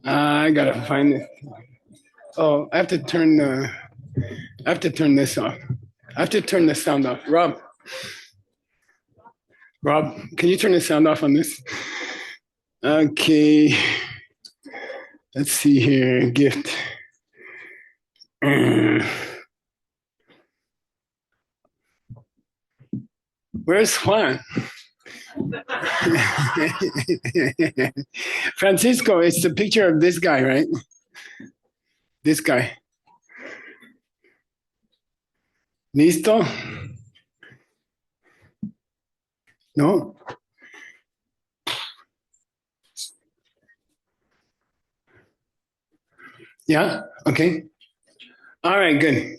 I gotta find it. Oh, I have to turn this off. I have to turn the sound off. Rob, can you turn the sound off on this? Okay. Let's see here. Gift. Where's Juan? Francisco, it's the picture of this guy, right? This guy. ¿Listo? No? Yeah? Okay. All right, good.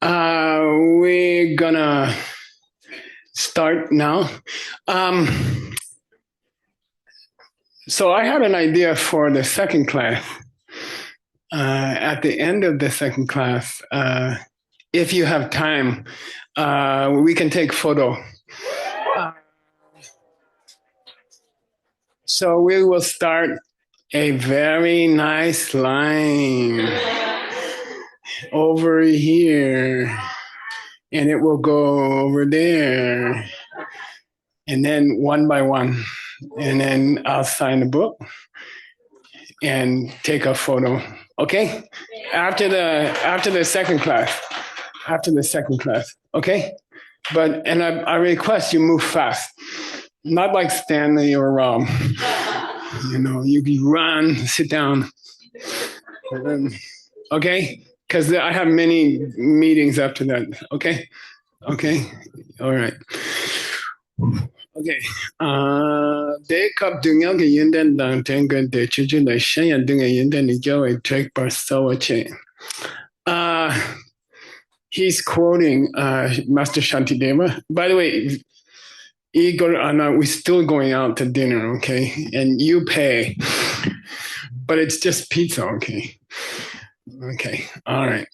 We're gonna start now. So I had an idea for the second class. At the end of the second class, if you have time, we can take photo. So we will start a very nice line over here, and it will go over there, and then one by one, and then I'll sign the book and take a photo. Okay? After the second class. Okay? But I request you move fast. Not like Stanley or Rob. You run, sit down. Okay? Because I have many meetings after that. Okay? All right. Okay. Để cấp đường nhau cái yên đen đang trên cái để chú chú lại sáng nhận đường yên đen thì cho ai take by so chain. He's quoting Master Shantideva. By the way, Igor, we're still going out to dinner, okay? And you pay, but it's just pizza, okay? Okay, all right.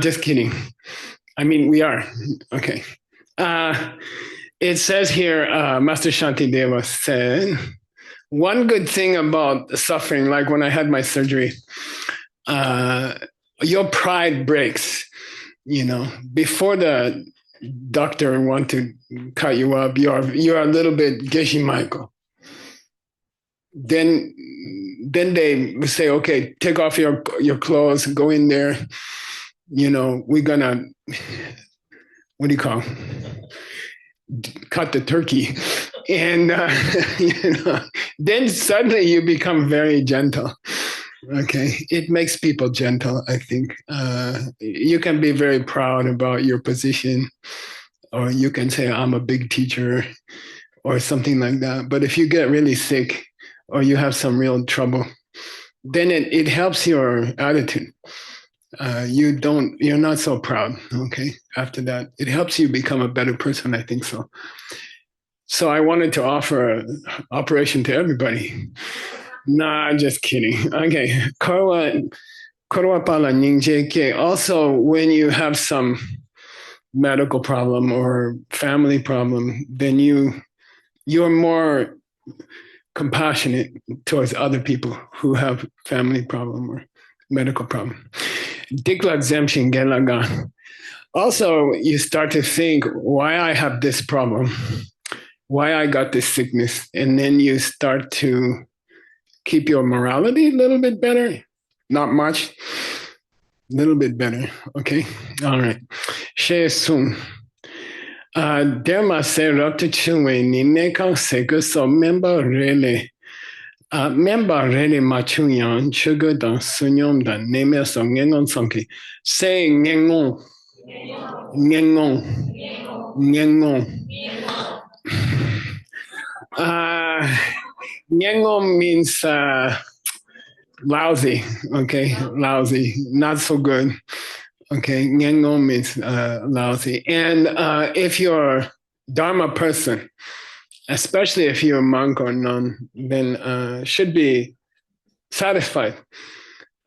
Just kidding. I mean, we are, okay. It says here, Master Shantideva said, one good thing about suffering, like when I had my surgery, your pride breaks, before the doctor want to cut you up, you're a little bit Geshe Michael. Then they say, okay, take off your clothes, go in there. We're gonna, what do you call it? Cut the turkey. And, then suddenly you become very gentle. Okay. It makes people gentle, I think. You can be very proud about your position, or you can say, I'm a big teacher, or something like that. But if you get really sick or you have some real trouble, then it helps your attitude. You're not so proud, okay? After that, it helps you become a better person, I think so. So I wanted to offer an operation to everybody. Nah, just kidding. Okay. Also, when you have some medical problem or family problem, then you're more compassionate towards other people who have family problem or medical problem. Dikla exemption gelaga. Also, you start to think why I have this problem, why I got this sickness, and then you start to keep your morality a little bit better, not much. little bit better. Okay. All right. She Sung. Derma se ruptu chungwe ni nekang se gu so member really. Member really machunyan chugu dan sunyom dan neme so ngengon sonki. Say ngengon. Ngengon. Ngengon. Ngengon means lousy. Okay. Lousy. Not so good. Okay, Ngengo means lousy. And if you're a Dharma person, especially if you're a monk or nun, then should be satisfied.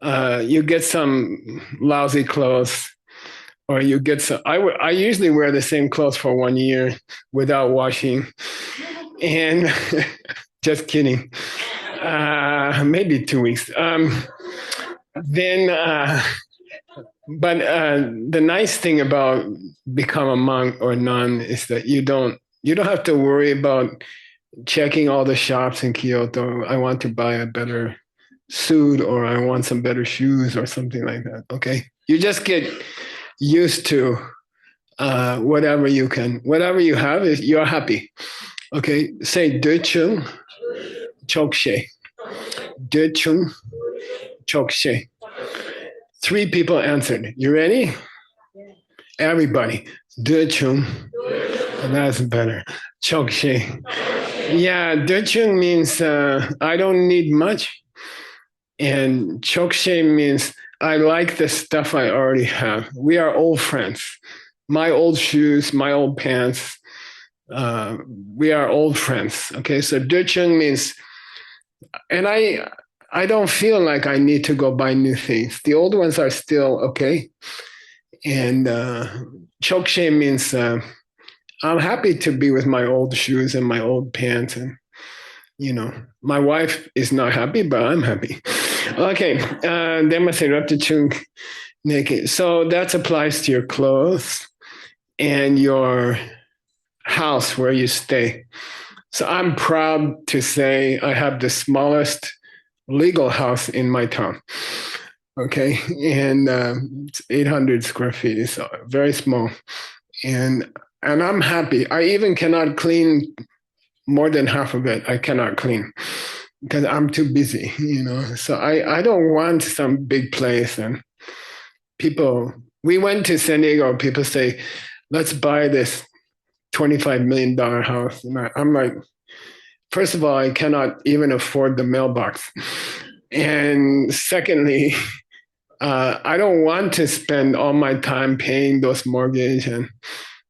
You get some lousy clothes, or you get some. I usually wear the same clothes for 1 year without washing, and just kidding. Maybe 2 weeks. But the nice thing about become a monk or nun is that you don't have to worry about checking all the shops in Kyoto. I want to buy a better suit, or I want some better shoes, or something like that. Okay, you just get used to whatever you have. Is you're happy. Okay, say Dechung Chokshe. Dechung Chokshe. 3 people answered. You ready? Everybody. Dechung. That's better. Chokshe. Yeah, Dechung means I don't need much. And Chokshe means I like the stuff I already have. We are old friends. My old shoes, my old pants. We are old friends. Okay, so Dechung means, and I don't feel like I need to go buy new things. The old ones are still okay. And Chokshe means I'm happy to be with my old shoes and my old pants. And, my wife is not happy, but I'm happy. Okay. So that applies to your clothes and your house where you stay. So I'm proud to say I have the smallest legal house in my town. Okay. And it's 800 square feet. It's very small. And I'm happy. I even cannot clean more than half of it. I cannot clean because I'm too busy, So I don't want some big place. And we went to San Diego, people say, let's buy this $25 million house. And I'm like, first of all, I cannot even afford the mailbox. And secondly, I don't want to spend all my time paying those mortgage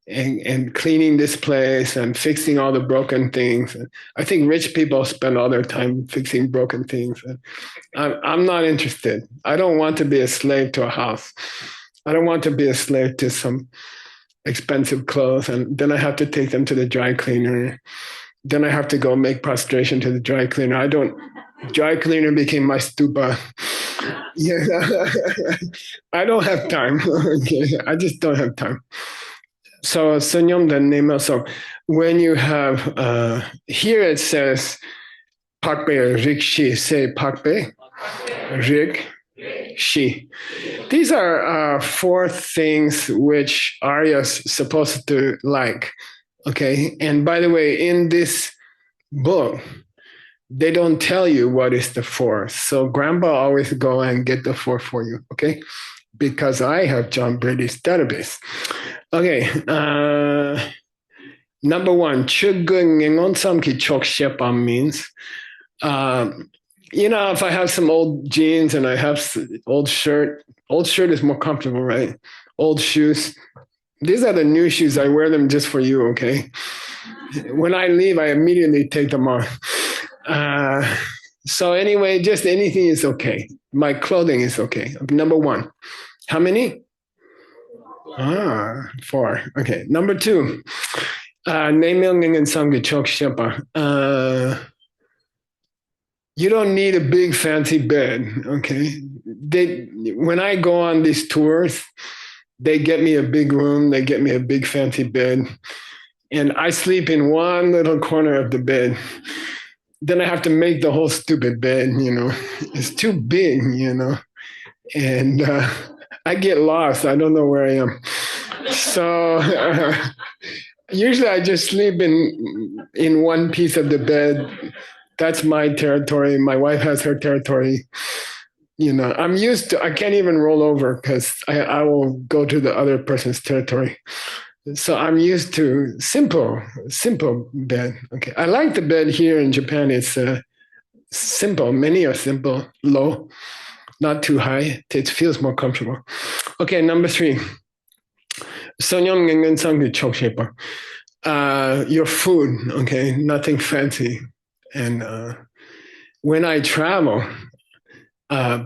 and cleaning this place and fixing all the broken things. And I think rich people spend all their time fixing broken things. And I'm not interested. I don't want to be a slave to a house. I don't want to be a slave to some expensive clothes. And then I have to take them to the dry cleaner. Then I have to go make prostration to the dry cleaner. Dry cleaner became my stupa. Yeah, I don't have time. Okay, I just don't have time. So sunyom the name. So when you have here it says pakpe rikshi, say pakpe rik shi. These are 4 things which Arya's supposed to like. Okay, and by the way, in this book, they don't tell you what is the 4th. So Grandpa always go and get the 4th for you, okay? Because I have John Brady's database. Okay, number 1, Chugun Ngengon Samki Chok Shepa means, if I have some old jeans and I have old shirt is more comfortable, right? Old shoes. These are the new shoes. I wear them just for you, okay? When I leave, I immediately take them off. So anyway, just anything is okay. My clothing is okay. Number 1. How many? 4. Okay. Number 2. You don't need a big fancy bed, okay? When I go on these tours, they get me a big room, they get me a big fancy bed, and I sleep in one little corner of the bed. Then I have to make the whole stupid bed, It's too big, And I get lost. I don't know where I am. So usually I just sleep in one piece of the bed. That's my territory. My wife has her territory. I'm used to. I can't even roll over because I will go to the other person's territory. So I'm used to simple bed. Okay, I like the bed here in Japan. It's simple. Many are simple, low, not too high. It feels more comfortable. Okay, number 3. Your food, okay, nothing fancy. And when I travel,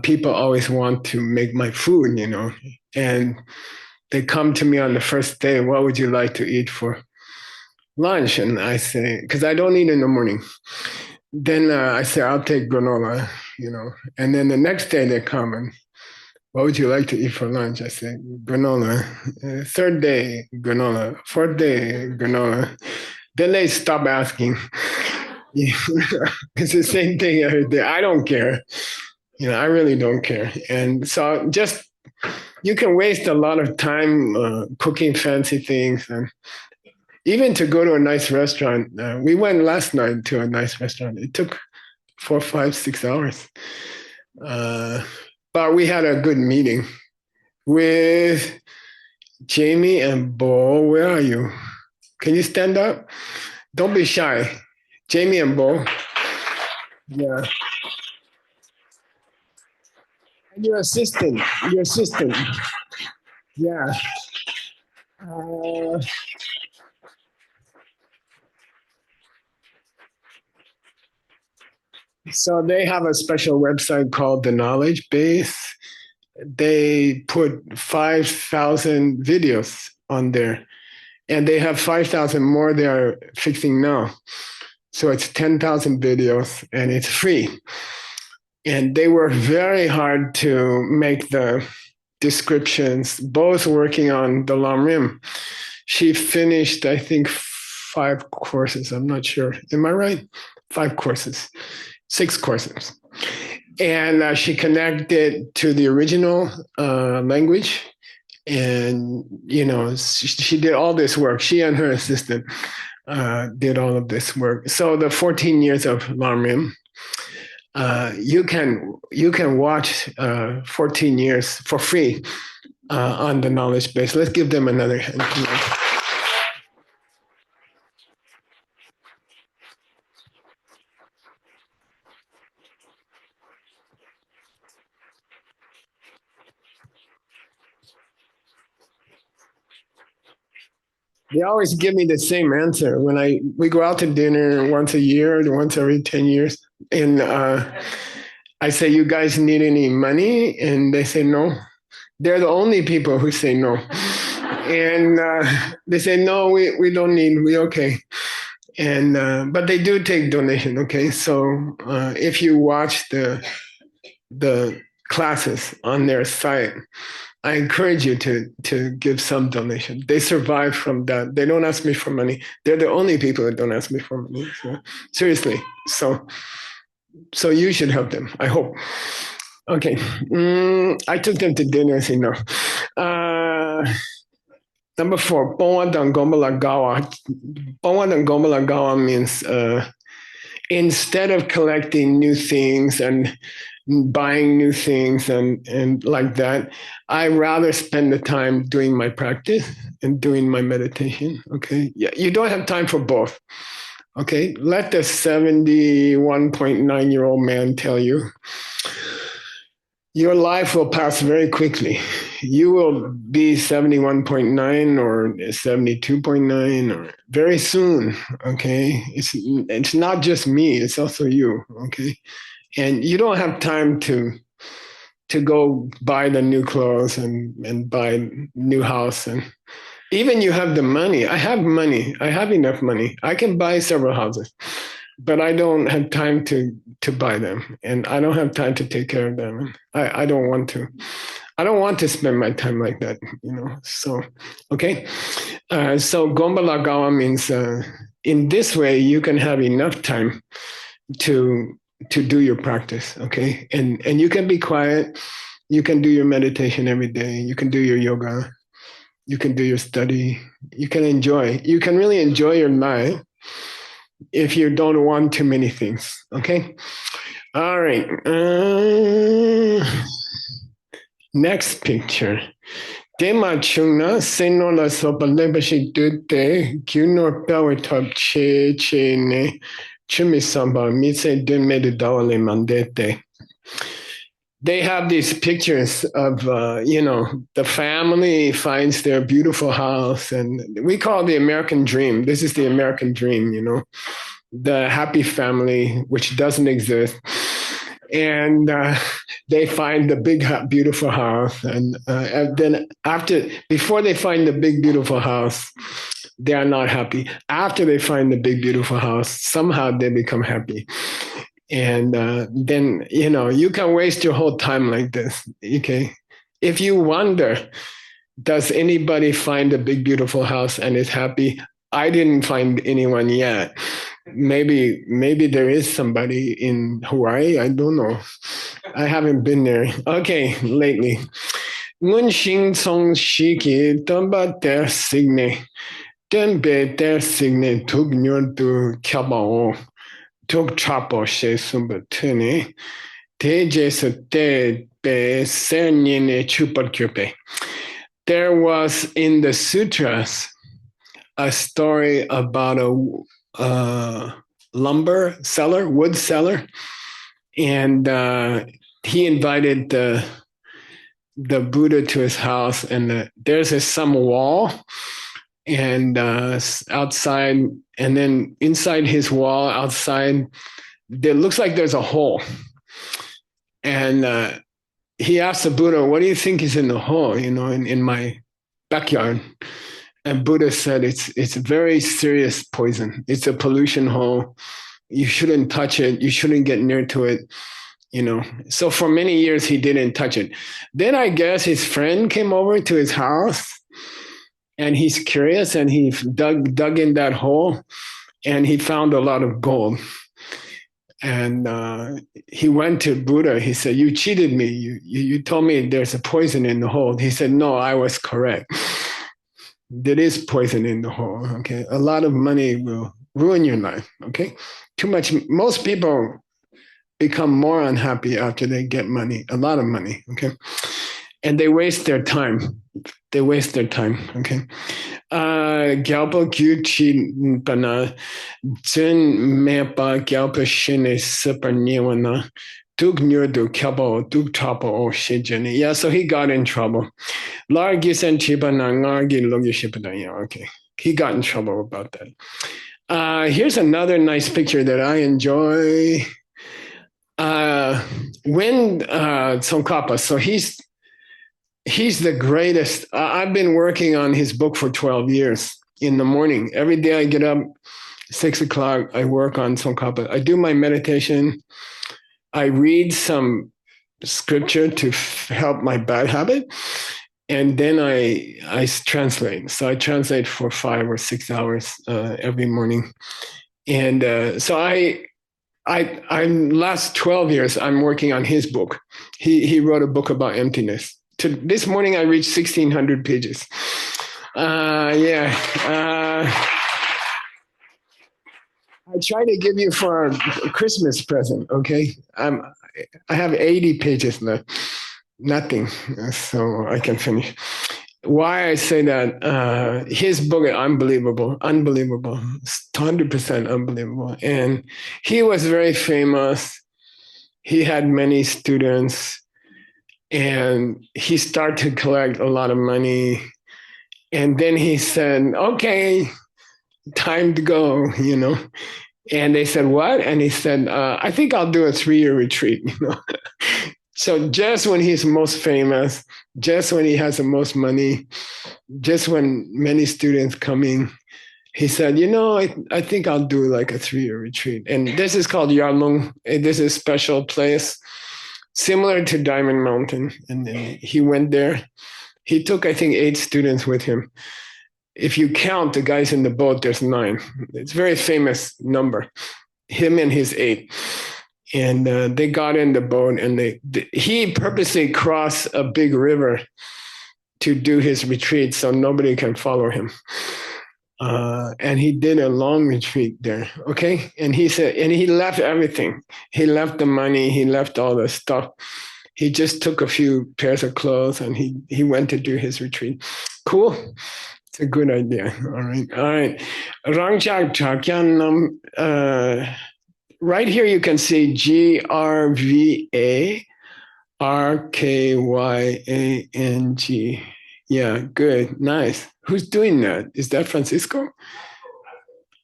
people always want to make my food, and they come to me on the first day, what would you like to eat for lunch? And I say, because I don't eat in the morning. Then I say, I'll take granola, and then the next day they come and, what would you like to eat for lunch? I say, granola. Third day, granola. Fourth day, granola. Then they stop asking. It's the same thing every day. I don't care. I really don't care. And so just, you can waste a lot of time cooking fancy things. And even to go to a nice restaurant, we went last night to a nice restaurant. It took 4, 5, 6 hours. But we had a good meeting with Jamie and Bo. Where are you? Can you stand up? Don't be shy. Jamie and Bo. Yeah. And your assistant. Yeah. So they have a special website called The Knowledge Base. They put 5,000 videos on there, and they have 5,000 more they are fixing now. So it's 10,000 videos, and it's free. And they work very hard to make the descriptions, both working on the Lam Rim. She finished, I think, 5 courses. I'm not sure. Am I right? 5 courses, 6 courses. And she connected to the original language. And, she did all this work. She and her assistant did all of this work. So the 14 years of Lam Rim, you can watch 14 years for free on the knowledge base. Let's give them another hand. They always give me the same answer when we go out to dinner once a year, once every 10 years, and I say, "You guys need any money?" And they say no. They're the only people who say no, and they say no. We don't need. We okay. And but they do take donation. Okay, so if you watch the classes on their site, I encourage you to give some donation. They survive from that. They don't ask me for money. They're the only people that don't ask me for money. So, seriously. So you should help them, I hope. Okay. I took them to dinner. I say no. Number 4, Bonwa Dangombala Gawa. Bonwa Dangombala Gawa means instead of collecting new things and buying new things and like that, I rather spend the time doing my practice and doing my meditation. Okay. Yeah, you don't have time for both. Okay. Let the 71.9-year-old man tell you, your life will pass very quickly. You will be 71.9 or 72.9 or very soon. Okay. It's not just me. It's also you. Okay. And you don't have time to go buy the new clothes and buy new house. And even you have the money. I have money. I have enough money. I can buy several houses, but I don't have time to buy them. And I don't have time to take care of them. I don't want to. I don't want to spend my time like that, So, okay. So Gombala Gawa means in this way, you can have enough time to do your practice, okay? And you can be quiet. You can do your meditation every day. You can do your yoga. You can do your study. You can enjoy. You can really enjoy your life if you don't want too many things. Okay? All right. Next picture. Tema chungna seno la sopalebashi dute kuno power top che ne chimisamba mise de medidale mandete. They have these pictures of, the family finds their beautiful house, and we call it the American dream. This is the American dream, the happy family, which doesn't exist. And they find the big, beautiful house. And then before they find the big, beautiful house, they are not happy. After they find the big, beautiful house, somehow they become happy. And then, you can waste your whole time like this. Okay. If you wonder, does anybody find a big, beautiful house and is happy? I didn't find anyone yet. Maybe there is somebody in Hawaii. I don't know. I haven't been there. Okay, lately. Ngun Xing Song Shiki Tamba Der Signe. Tembe Der Signe Tug Nyor Du Kabao. Tug Chapo She Sumba Tuni. Te Jesu Te Be Senyine Chupar Kyupe. There was in the sutras a story about a lumber seller, wood seller, and he invited the Buddha to his house, and there's some wall, and outside, and then inside his wall, outside, there looks like there's a hole, and he asked the Buddha, "What do you think is in the hole? In my backyard?" And Buddha said, it's a very serious poison. It's a pollution hole. You shouldn't touch it. You shouldn't get near to it. So for many years, he didn't touch it. Then I guess his friend came over to his house, and he's curious, and he dug in that hole, and he found a lot of gold. And he went to Buddha. He said, "You cheated me. You told me there's a poison in the hole." He said, "No, I was correct. There is poison in the hole." Okay. A lot of money will ruin your life. Okay. Too much. Most people become more unhappy after they get money, a lot of money. Okay. And they waste their time. Okay. Gyalpa Gyuchi Pana Jin Mepa Gyalpa Shine Super Niwana. Yeah, so he got in trouble. Okay, he got in trouble about that. Here's another nice picture that I enjoy. When Tsongkhapa, so he's the greatest. I've been working on his book for 12 years in the morning. Every day I get up, 6 o'clock, I work on Tsongkhapa. I do my meditation. I read some scripture to help my bad habit, and then I translate. So I translate for 5 or 6 hours every morning. And so I'm last 12 years, I'm working on his book. He wrote a book about emptiness. This morning I reached 1,600 pages. I try to give you for a Christmas present, okay? I have 80 pages left, nothing, so I can finish. Why I say that, his book is unbelievable, 100% unbelievable. And he was very famous. He had many students, and he started to collect a lot of money. And then he said, "Okay, time to go," And they said, "What?" And he said, "I think I'll do a 3-year retreat." So just when he's most famous, just when he has the most money, just when many students coming, he said, I think I'll do like a 3-year retreat. And this is called Yarlung. This is a special place, similar to Diamond Mountain. And then he went there. He took, I think, 8 students with him. If you count the guys in the boat, there's 9. It's a very famous number, him and his 8. And they got in the boat, and he purposely crossed a big river to do his retreat so nobody can follow him. And he did a long retreat there. Okay. And he said, and he left everything. He left the money. He left all the stuff. He just took a few pairs of clothes and he went to do his retreat. Cool. It's a good idea. All right. All right. Rangchak Chakyanam. Right here you can see GRVARKYANG. Yeah, good. Nice. Who's doing that? Is that Francisco?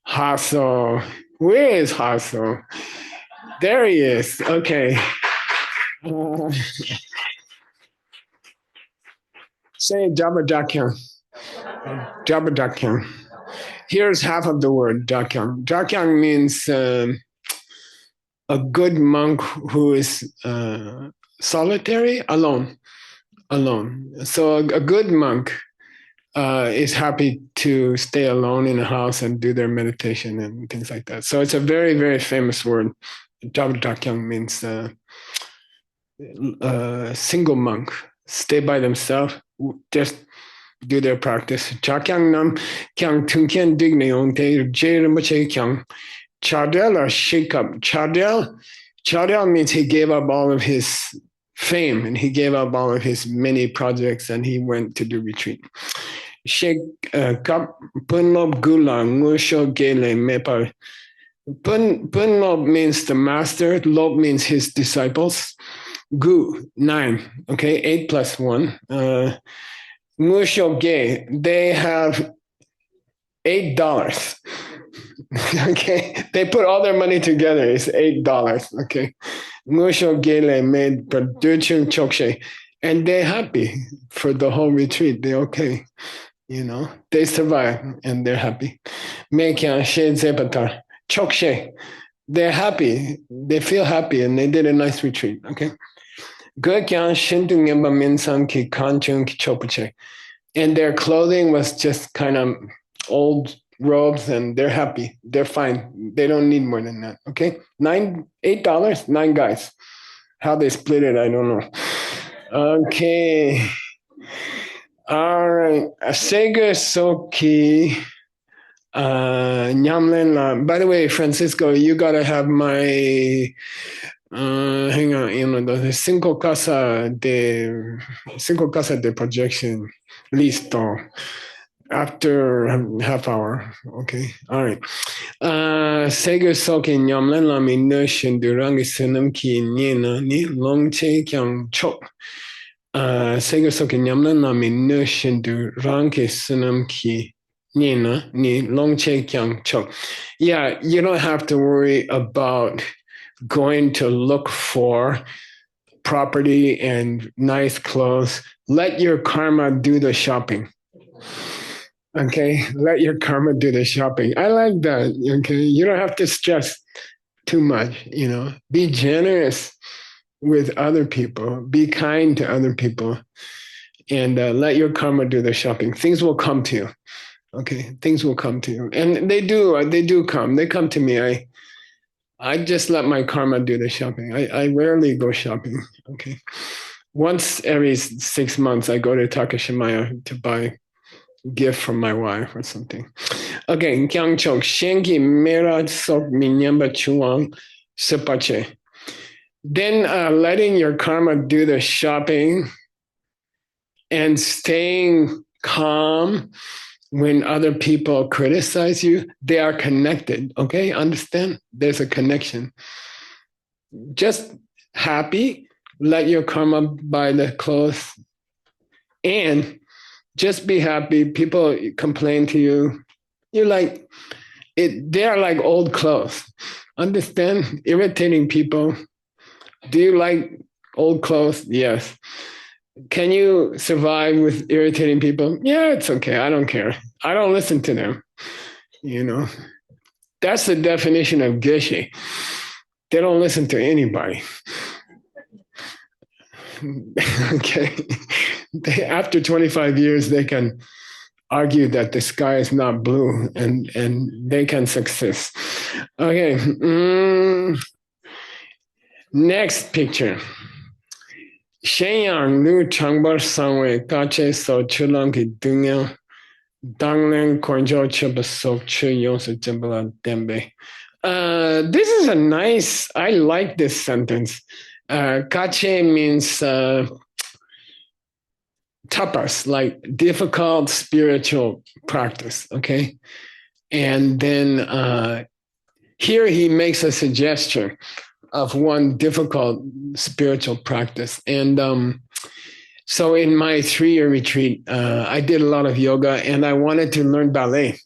Hasso. Where is Hasso? There he is. Okay. Say Jabba Jabba. Here's half of the word Dakyang. Dakyang means a good monk who is solitary, alone. So a good monk is happy to stay alone in a house and do their meditation and things like that. So it's a very, very famous word. Jabdakyang means single monk, stay by themselves, just do their practice. Chakyang nam kyang tunkyan digneong te jeramache kyang. Chardel or shake up. Chardel means he gave up all of his fame and he gave up all of his many projects and he went to do retreat. Shake kap punlob gula ngusho gele mepa. Punlob means the master. Lob means his disciples. Gu 9. Okay, 8 plus 1. Ngusho ge, they have $8. Okay, they put all their money together. It's $8. Okay, Musho Gele made production chokshe, and they're happy for the whole retreat. They're okay, they survive and they're happy. Mekyan she zepatar chokshe, they're happy. They feel happy and they did a nice retreat. Okay, Gokyan shintung yamba minsan ki kanchung ki chopache, and their clothing was just kind of old robes and they're happy. They're fine. They don't need more than that. Okay. $8, 9 guys. How they split it, I don't know. Okay. All right. Sega Soki Nyamlen. By the way, Francisco, you gotta have my hang on, the cinco casa de projection listo. After half hour. Okay. All right. Sega soki nyamlen la mi nushin durangi sunam ki nina ni long che kyang chok. Sega soki nyamlen la mi nushin durangi sunam ki nina ni long che kyang chok. Yeah, you don't have to worry about going to look for property and nice clothes. Let your karma do the shopping. Okay, let your karma do the shopping. I like that. Okay, you don't have to stress too much. Be generous with other people. Be kind to other people, and let your karma do the shopping. Things will come to you. Okay, things will come to you, and they do. They do come. They come to me. I just let my karma do the shopping. I rarely go shopping. Okay, once every 6 months, I go to Takashimaya to buy gift from my wife or something. Okay, kyang chok shenki mera sok minyamba chuang sepache. Then letting your karma do the shopping and staying calm when other people criticize you. They are connected. Okay, understand? There's a connection. Just happy, let your karma buy the clothes, and just be happy. People complain to you. You're like, they're like old clothes. Understand? Irritating people. Do you like old clothes? Yes. Can you survive with irritating people? Yeah, it's okay. I don't care. I don't listen to them. That's the definition of Geshe. They don't listen to anybody. Okay. After 25 years, they can argue that the sky is not blue and they can success. Okay. Next picture. Shenyang Lu Changbar Sangwe Kache So Chulang Ki Dunya Danglen Konjo Chuba Sok Chu Yonsu Jimbala Dembe. This is a nice, I like this sentence. Kache means tapas, like difficult spiritual practice, okay? And then here he makes a suggestion of one difficult spiritual practice. And so in my 3-year retreat, I did a lot of yoga and I wanted to learn ballet.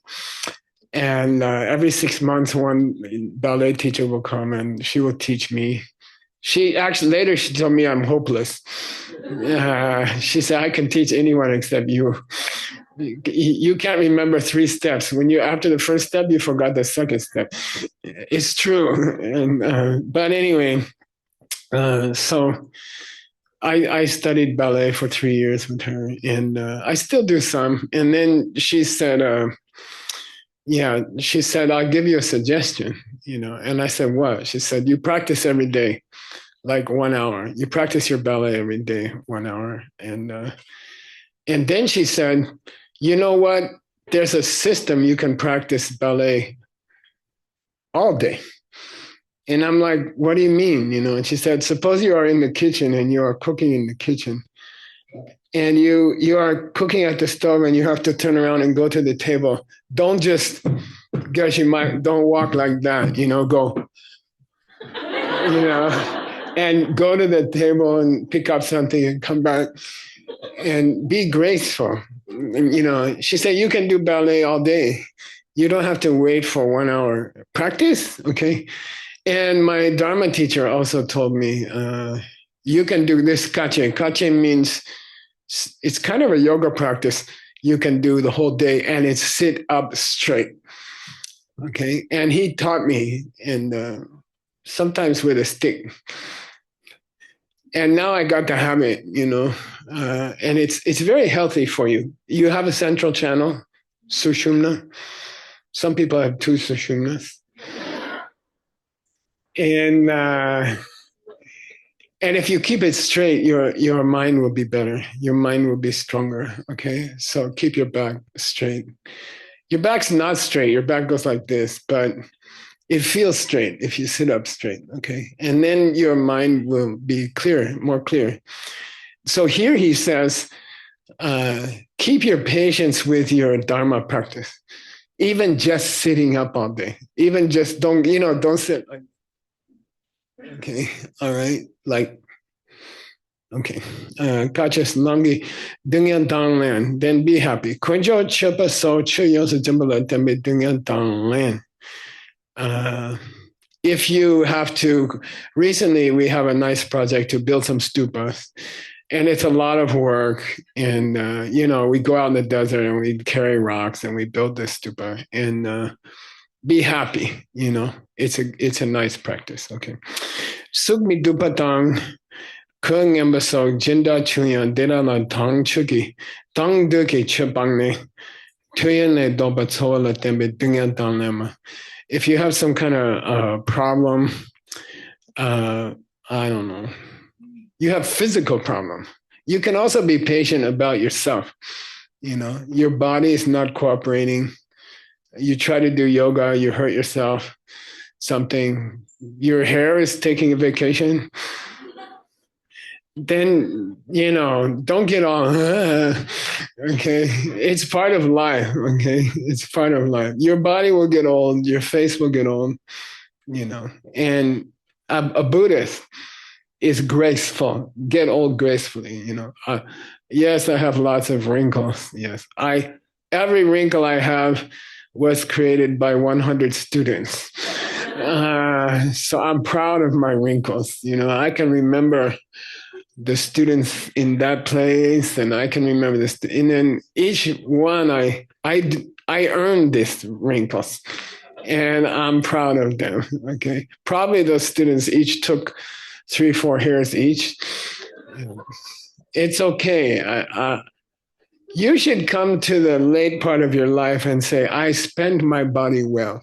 And every 6 months, one ballet teacher will come and she will teach me. She actually, later she told me I'm hopeless. She said, I can teach anyone except you. You can't remember 3 steps. When you, after the first step, you forgot the second step. It's true. And, but anyway, so I studied ballet for 3 years with her, and I still do some. And then she said, she said, I'll give you a suggestion, And I said, what? She said, you practice every day, like 1 hour. You practice your ballet every day, 1 hour. And then she said, you know what? There's a system you can practice ballet all day. And I'm like, what do you mean? And she said, suppose you are in the kitchen and you are cooking in the kitchen and you are cooking at the stove and you have to turn around and go to the table. Don't just, Geshe Michael, don't walk like that, go, and go to the table and pick up something and come back and be graceful. She said, you can do ballet all day. You don't have to wait for 1 hour practice, okay? And my Dharma teacher also told me, you can do this kache. Kache means it's kind of a yoga practice. You can do the whole day and it's sit up straight, okay? And he taught me, and sometimes with a stick. And now I got the habit, and it's very healthy for you. You have a central channel, sushumna. Some people have 2 sushumnas. And if you keep it straight, your mind will be better. Your mind will be stronger, okay? So keep your back straight. Your back's not straight. Your back goes like this, but it feels straight if you sit up straight, okay? And then your mind will be clear, more clear. So here he says, keep your patience with your Dharma practice. Even just sitting up all day. Even just don't sit like, okay, all right, like, okay. Kachas langi dungyan danglan, then be happy. Kunjo chupa so chu yosa jimbala tembe dungyan danglan. If you have to, recently we have a nice project to build some stupas, and it's a lot of work. And, we go out in the desert and we carry rocks and we build this stupa, and be happy, it's a nice practice, okay. Sugmi dupatang kung embaso jinda chuyan dera la tang chuki tang duki chupangne tuyan le doba tsola tembe dungan tanglema. If you have some kind of problem, I don't know, you have physical problem, you can also be patient about yourself. Your body is not cooperating. You try to do yoga, you hurt yourself, something, your hair is taking a vacation. Then, don't get all, okay? It's part of life, okay? It's part of life. Your body will get old, your face will get old, and a Buddhist is graceful, get old gracefully, yes, I have lots of wrinkles, yes. Every wrinkle I have was created by 100 students. So I'm proud of my wrinkles. I can remember the students in that place, and I can remember this. And then each one, I earned these wrinkles, and I'm proud of them. Okay, probably those students each took 3-4 hairs each. It's okay. You should come to the late part of your life and say, I spent my body well.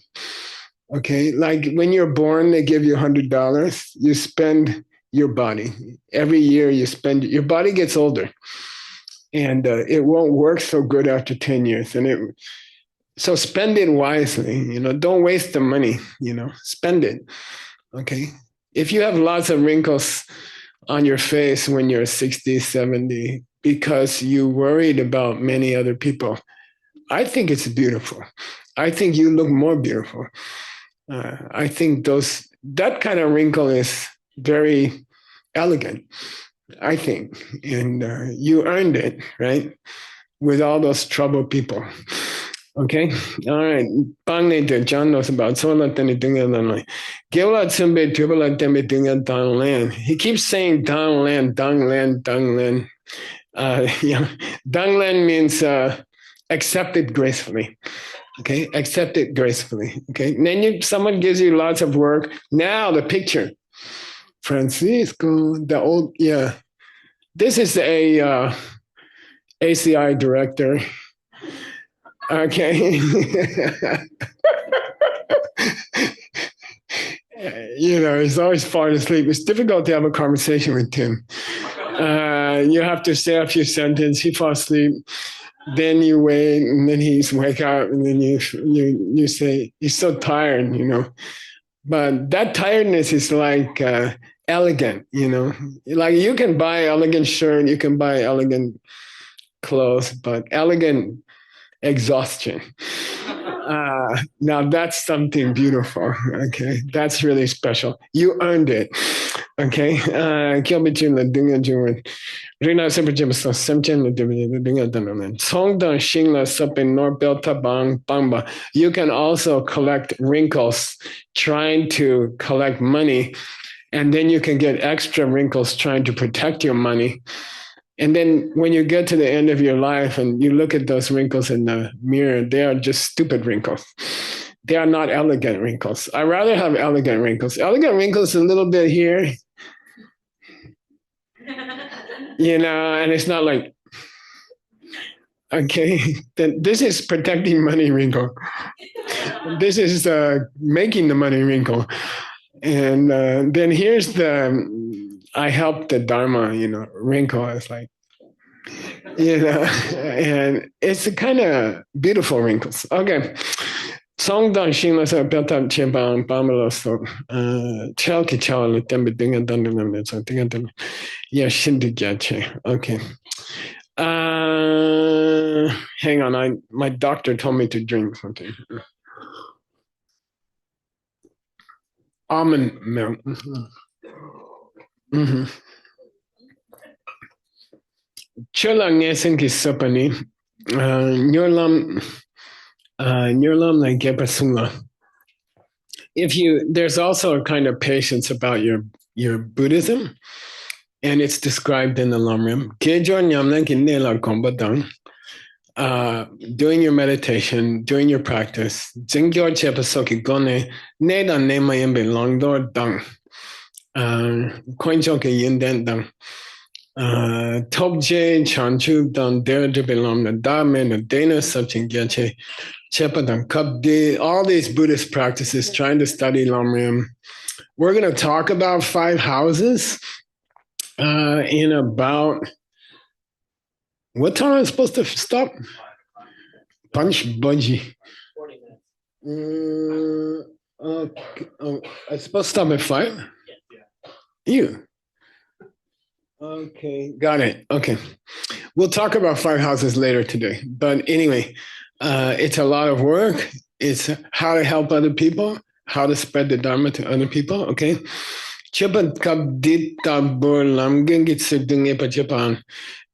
Okay, like when you're born, they give you $100. You spend your body every year. You spend your body gets older, and it won't work so good after 10 years. So spend it wisely. Don't waste the money. Spend it. Okay, if you have lots of wrinkles on your face when you're 60, 70, because you worried about many other people, I think it's beautiful. I think you look more beautiful. I think that kind of wrinkle is very elegant, I think. And you earned it, right? With all those troubled people. Okay? All right. Bang later, John knows about so let anything in the line. Land. He keeps saying down land, down land, down land. Down land means accept it gracefully. Okay, accept it gracefully. Okay, and then someone gives you lots of work. Now the picture, Francisco, the old, yeah. This is a ACI director. Okay. He's always falling asleep. It's difficult to have a conversation with Tim. You have to say a few sentences. He falls asleep. Then you wait, and then he's wake up, and then you say he's so tired, But that tiredness is like elegant, Like you can buy elegant shirt, you can buy elegant clothes, but elegant exhaustion. Now that's something beautiful. Okay, that's really special. You earned it. Okay. Rina Sepajamas Semchen Songdan Shingla Supin Norbelta Bang Bamba. You can also collect wrinkles trying to collect money, and then you can get extra wrinkles trying to protect your money. And then when you get to the end of your life and you look at those wrinkles in the mirror, they are just stupid wrinkles. They are not elegant wrinkles. I rather have elegant wrinkles. Elegant wrinkles a little bit here, and it's not like, okay, then this is protecting money wrinkle. This is making the money wrinkle. And then here's I help the Dharma, wrinkle. It's like, and it's a kind of beautiful wrinkles. Okay. Songdan Shingla sa Beltam Chebang Bamalo so Chalki Chal Tembe Dinga Dundam so Dinga Yeah Shindu Gache. Okay. Hang on, my doctor told me to drink something. Almond milk. Chula ngesen ki sapani nyurlam like gepasula. There's also a kind of patience about your Buddhism, and it's described in the Lamrim. Doing your meditation, doing your practice. Tobje chanchu dan der de belam na dame na dana something geche chepadan kabdi, all these Buddhist practices trying to study Lamrim. We're going to talk about 5 houses in about what time am I supposed to stop? Punch budgie. 40 minutes. I'm supposed to stop at 5? Yeah. You. Okay, got it. Okay. We'll talk about 5 houses later today. But anyway, it's a lot of work. It's how to help other people, how to spread the Dharma to other people. Okay. Chipan kap dit tabur lam gengit sudung epa chipan.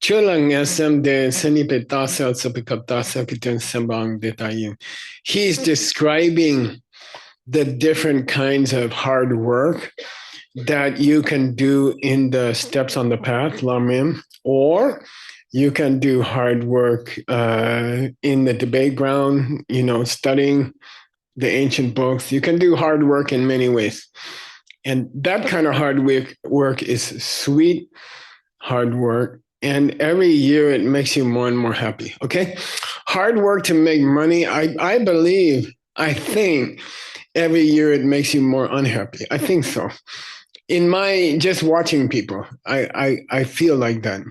Chulang esem de senipe tasel sapikap tasel kitun sembang detayin. He's describing the different kinds of hard work that you can do in the steps on the path, Lamrim, or you can do hard work in the debate ground, studying the ancient books. You can do hard work in many ways. And that kind of hard work is sweet, hard work. And every year it makes you more and more happy, okay? Hard work to make money, I think every year it makes you more unhappy. I think so. In my just watching people, I feel like that.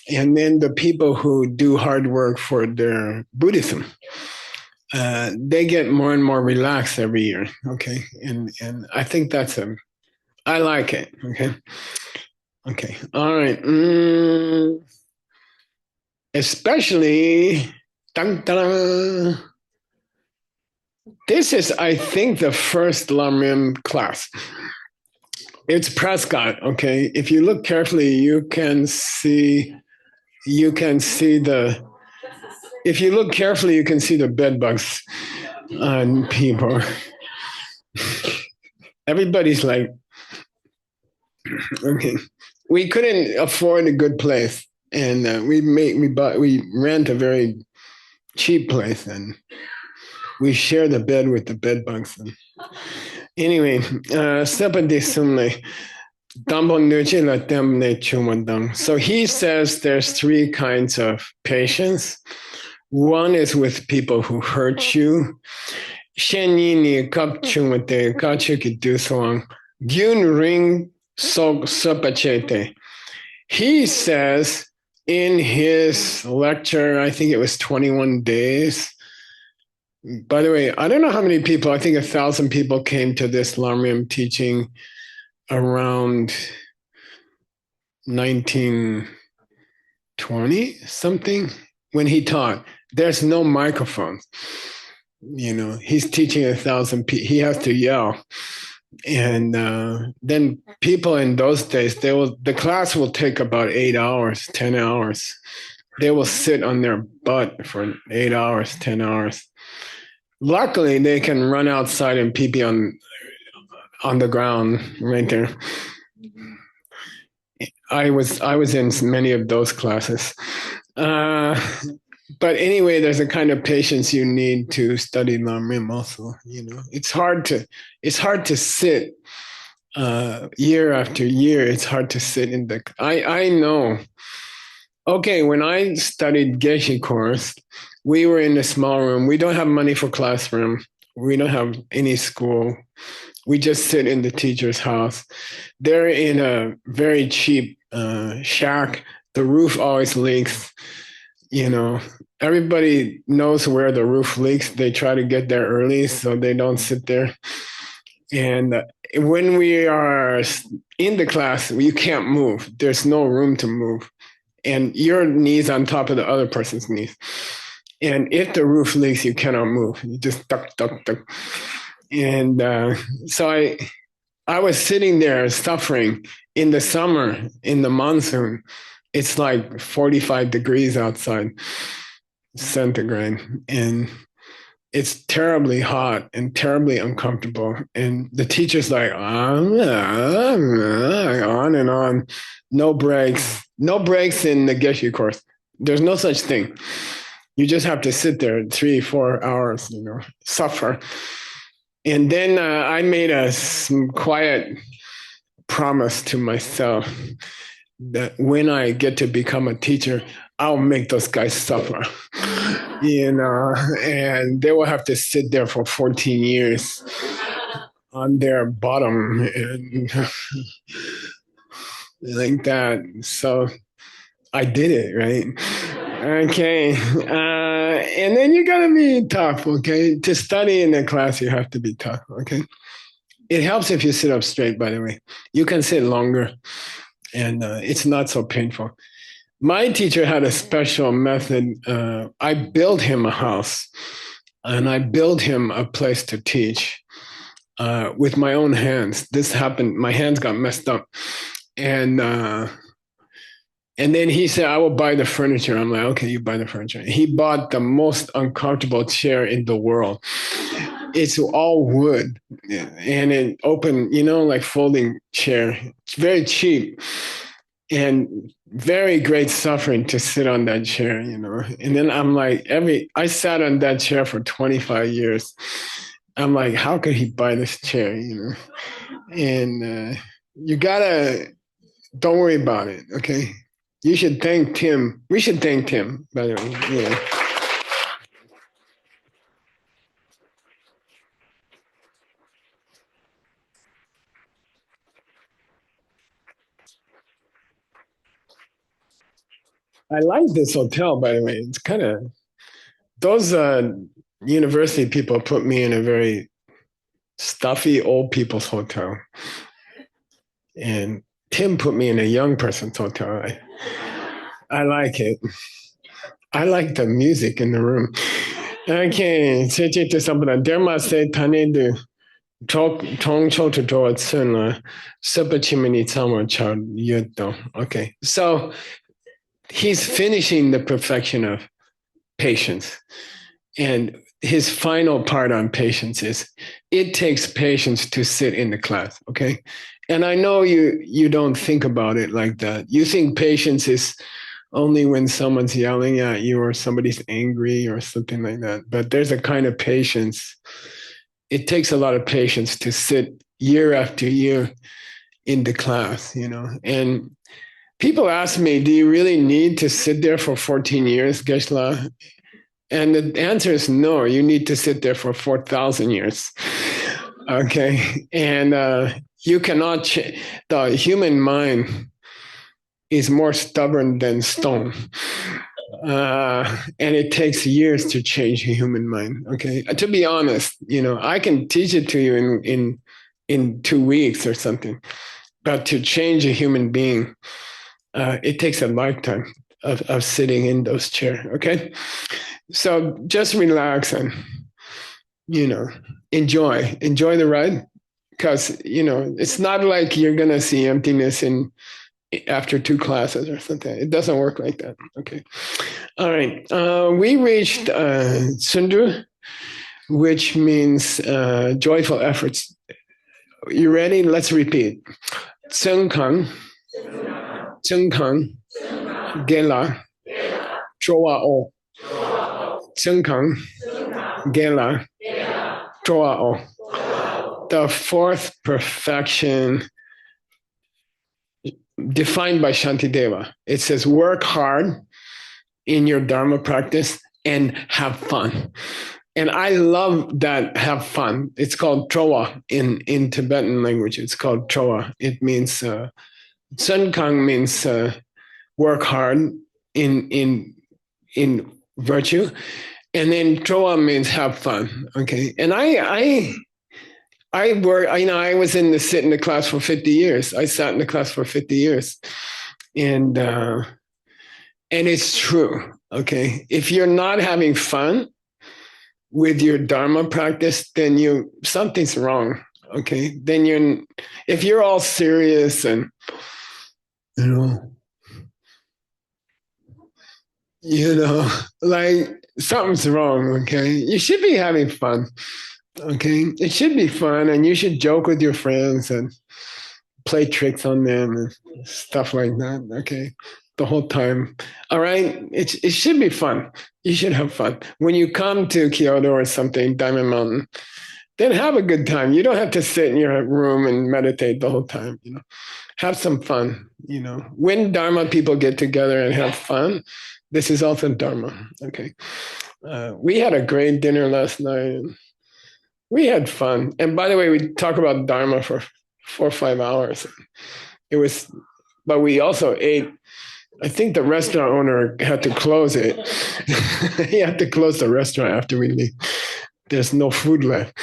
And then the people who do hard work for their Buddhism, they get more and more relaxed every year. Okay, and I think I like it. Okay, okay, all right. Especially, dun, dun, this is, I think, the first Lamrim class. It's Prescott. Okay, if you look carefully, you can see the. If you look carefully, you can see the bed bugs on people. Everybody's like, okay, we couldn't afford a good place, and we rent a very cheap place, and we share the bed with the bed bugs. And anyway, so he says there's three kinds of patience. One is with people who hurt you. He says in his lecture, I think it was 21 days. By the way, I don't know how many people, I think 1,000 people came to this Lamrim teaching around 1920 something when he taught. There's no microphones. He's teaching 1,000 people. He has to yell. And then people in those days, the class will take about 8 hours, 10 hours. They will sit on their butt for 8 hours, 10 hours. Luckily, they can run outside and pee on the ground right there. I was in many of those classes. But anyway, there's a kind of patience you need to study Lamrim also. It's hard to sit year after year. It's hard to sit in the. I know. Okay, when I studied Geshe course, we were in a small room. We don't have money for classroom. We don't have any school. We just sit in the teacher's house. They're in a very cheap shack. The roof always leaks. Everybody knows where the roof leaks. They try to get there early so they don't sit there. And when we are in the class, you can't move. There's no room to move. And your knees on top of the other person's knees. And if the roof leaks, you cannot move. You just duck, duck, duck. And so I was sitting there suffering in the summer, in the monsoon. It's like 45 degrees outside, centigrade. And it's terribly hot and terribly uncomfortable. And the teacher's like, on and on. No breaks. No breaks in the Geshe course. There's no such thing. You just have to sit there 3-4 hours, suffer. And then I made a quiet promise to myself that when I get to become a teacher, I'll make those guys suffer, and they will have to sit there for 14 years on their bottom and like that. So I did it, right? Okay. And then you got to be tough, okay? To study in the class, you have to be tough, okay? It helps if you sit up straight, by the way. You can sit longer, and it's not so painful. My teacher had a special method. I built him a house, and I built him a place to teach with my own hands. This happened. My hands got messed up. And then he said, I will buy the furniture. I'm like, okay, you buy the furniture. He bought the most uncomfortable chair in the world. It's all wood and it open, like folding chair. It's very cheap and very great suffering to sit on that chair, And then I'm like, I sat on that chair for 25 years. I'm like, how could he buy this chair, And don't worry about it, okay? You should thank Tim. We should thank Tim, by the way. I like this hotel, by the way. It's kind of those university people put me in a very stuffy old people's hotel, and Tim put me in a young person's hotel. I like it. I like the music in the room. Okay, 这这这上不了，点嘛是他那的 Okay, so he's finishing the perfection of patience. And his final part on patience is it takes patience to sit in the class. Okay. And I know you don't think about it like that. You think patience is only when someone's yelling at you or somebody's angry or something like that. But there's a kind of patience. It takes a lot of patience to sit year after year in the class, you know. And people ask me, do you really need to sit there for 14 years, Geshe? And the answer is no, you need to sit there for 4,000 years. Okay. And you cannot change. The human mind is more stubborn than stone. And it takes years to change a human mind. Okay. To be honest, you know, I can teach it to you in 2 weeks or something, but to change a human being, it takes a lifetime of sitting in those chairs. Okay. So just relax and, you know, enjoy the ride, because, you know, it's not like you're going to see emptiness in after 2 classes or something. It doesn't work like that. Okay. All right. We reached Sundu, which means joyful efforts. You ready? Let's repeat. Tsengkang, Tsengkang, Gela, Chowa O. Tsengkang, Gela, Chowa O. The fourth perfection defined by Shantideva. It says work hard in your Dharma practice and have fun. And I love that have fun. It's called Chowa in Tibetan language. It's called Chowa. It means, Tsenkang means work hard in virtue. And then Chowa means have fun. Okay. And I work, you know, I was sit in the class for 50 years. I sat in the class for 50 years. And it's true. Okay. If you're not having fun with your Dharma practice, then something's wrong. Okay. Then if you're all serious and, you know, like something's wrong. Okay. You should be having fun. Okay. It should be fun, and you should joke with your friends and play tricks on them and stuff like that. Okay. The whole time. All right. It should be fun. You should have fun. When you come to Kyoto or something, Diamond Mountain, then have a good time. You don't have to sit in your room and meditate the whole time, you know. Have some fun, you know. When Dharma people get together and have fun, this is also Dharma. Okay. We had a great dinner last night. We had fun. And by the way, we talked about Dharma for 4 or 5 hours. But we also ate. I think the restaurant owner had to close it. He had to close the restaurant after we leave. There's no food left.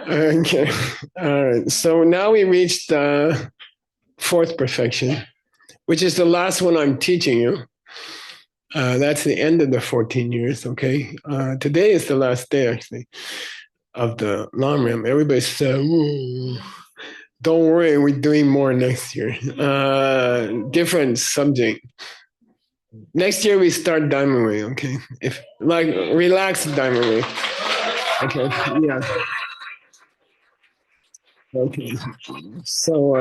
Okay. All right. So now we reached the fourth perfection, which is the last one I'm teaching you. That's the end of the 14 years. Okay. Today is the last day, actually, of the Lamrim. Everybody said, ooh, don't worry, we're doing more next year. Different subject. Next year we start Diamond Way, okay? Relax Diamond Way. Okay, yeah. Okay. So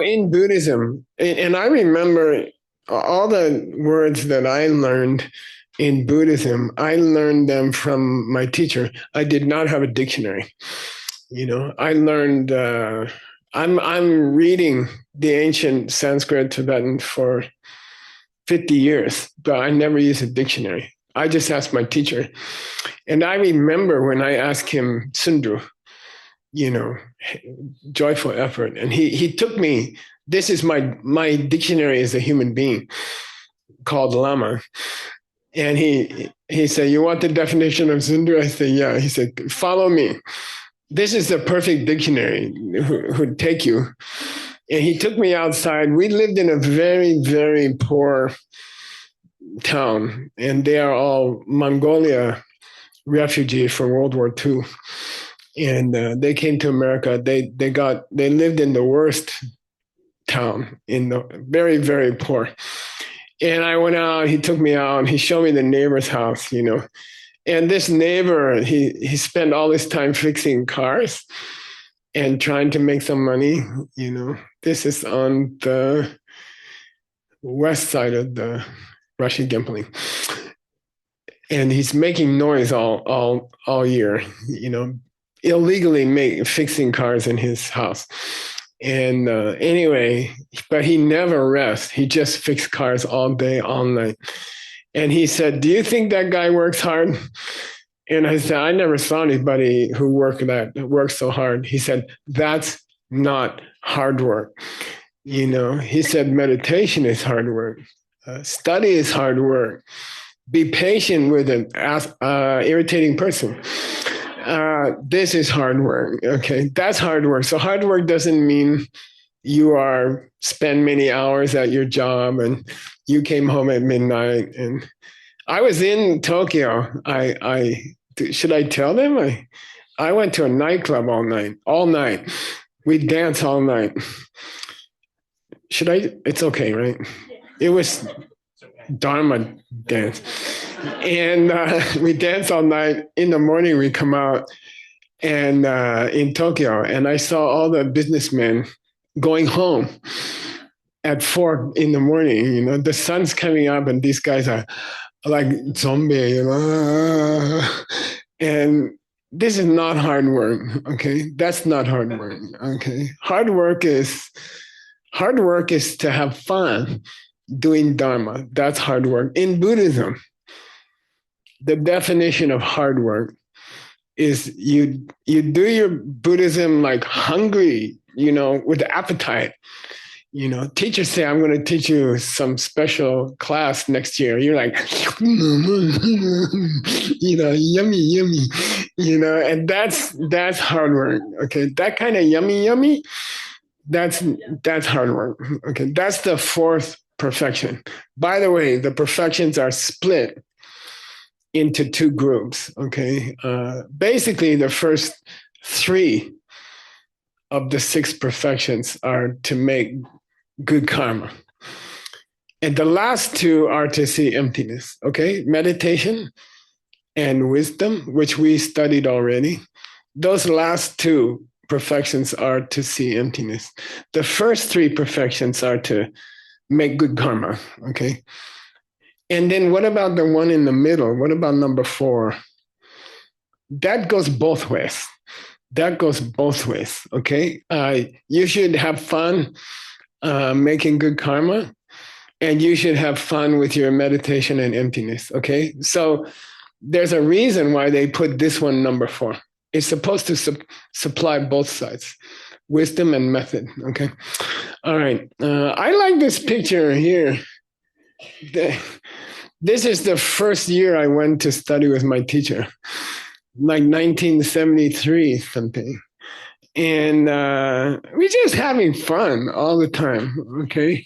in Buddhism, and I remember all the words that I learned in Buddhism, I learned them from my teacher. I did not have a dictionary. You know, I learned. I'm reading the ancient Sanskrit Tibetan for 50 years, but I never used a dictionary. I just asked my teacher, and I remember when I asked him Sundru, you know, joyful effort. And he took me, this is my dictionary as a human being called Lama. And he said, you want the definition of Zindu? I said, yeah. He said, follow me. This is the perfect dictionary who'd take you. And he took me outside. We lived in a very, very poor town, and they are all Mongolia refugees from World War II. And they came to America. They lived in the worst town, in the very, very poor. And I went out, he took me out, he showed me the neighbor's house, you know. And this neighbor, he spent all his time fixing cars and trying to make some money, you know. This is on the west side of the Russian gambling. And he's making noise all year, you know, illegally fixing cars in his house. And anyway, but he never rests. He just fixed cars all day, all night. And he said, do you think that guy works hard? And I said, I never saw anybody who works so hard. He said, that's not hard work. You know, he said, meditation is hard work. Study is hard work. Be patient with an irritating person. This is hard work. Okay, that's hard work. So hard work doesn't mean you spend many hours at your job and you came home at midnight. And I was in Tokyo. Should I tell them? I went to a nightclub all night. We danced all night. Should I? It's okay, right? It was Dharma dance. And we danced all night. In the morning, we come out and in Tokyo, and I saw all the businessmen going home at 4 in the morning. You know, the sun's coming up, and these guys are like zombie, you know. And this is not hard work. Okay, that's not hard work. Okay, hard work is to have fun doing Dharma. That's hard work. In Buddhism, the definition of hard work is you do your Buddhism like hungry, you know, with appetite. You know, teachers say, I'm going to teach you some special class next year. You're like, you know, yummy, yummy, you know, and that's hard work. Okay, that kind of yummy, yummy, that's hard work. Okay, that's the fourth perfection. By the way, the perfections are split into two groups. Okay, basically the first 3 of the 6 perfections are to make good karma, and the last 2 are to see emptiness. Okay, meditation and wisdom, which we studied already. Those last 2 perfections are to see emptiness. The first 3 perfections are to make good karma. Okay, and then what about the one in the middle? What about number 4? That goes both ways. Okay, you should have fun making good karma, and you should have fun with your meditation and emptiness. Okay, so there's a reason why they put this one number 4. It's supposed to supply both sides, wisdom and method. Okay, all right. I like this picture here. This is the first year I went to study with my teacher, like 1973 something. And we're just having fun all the time, okay?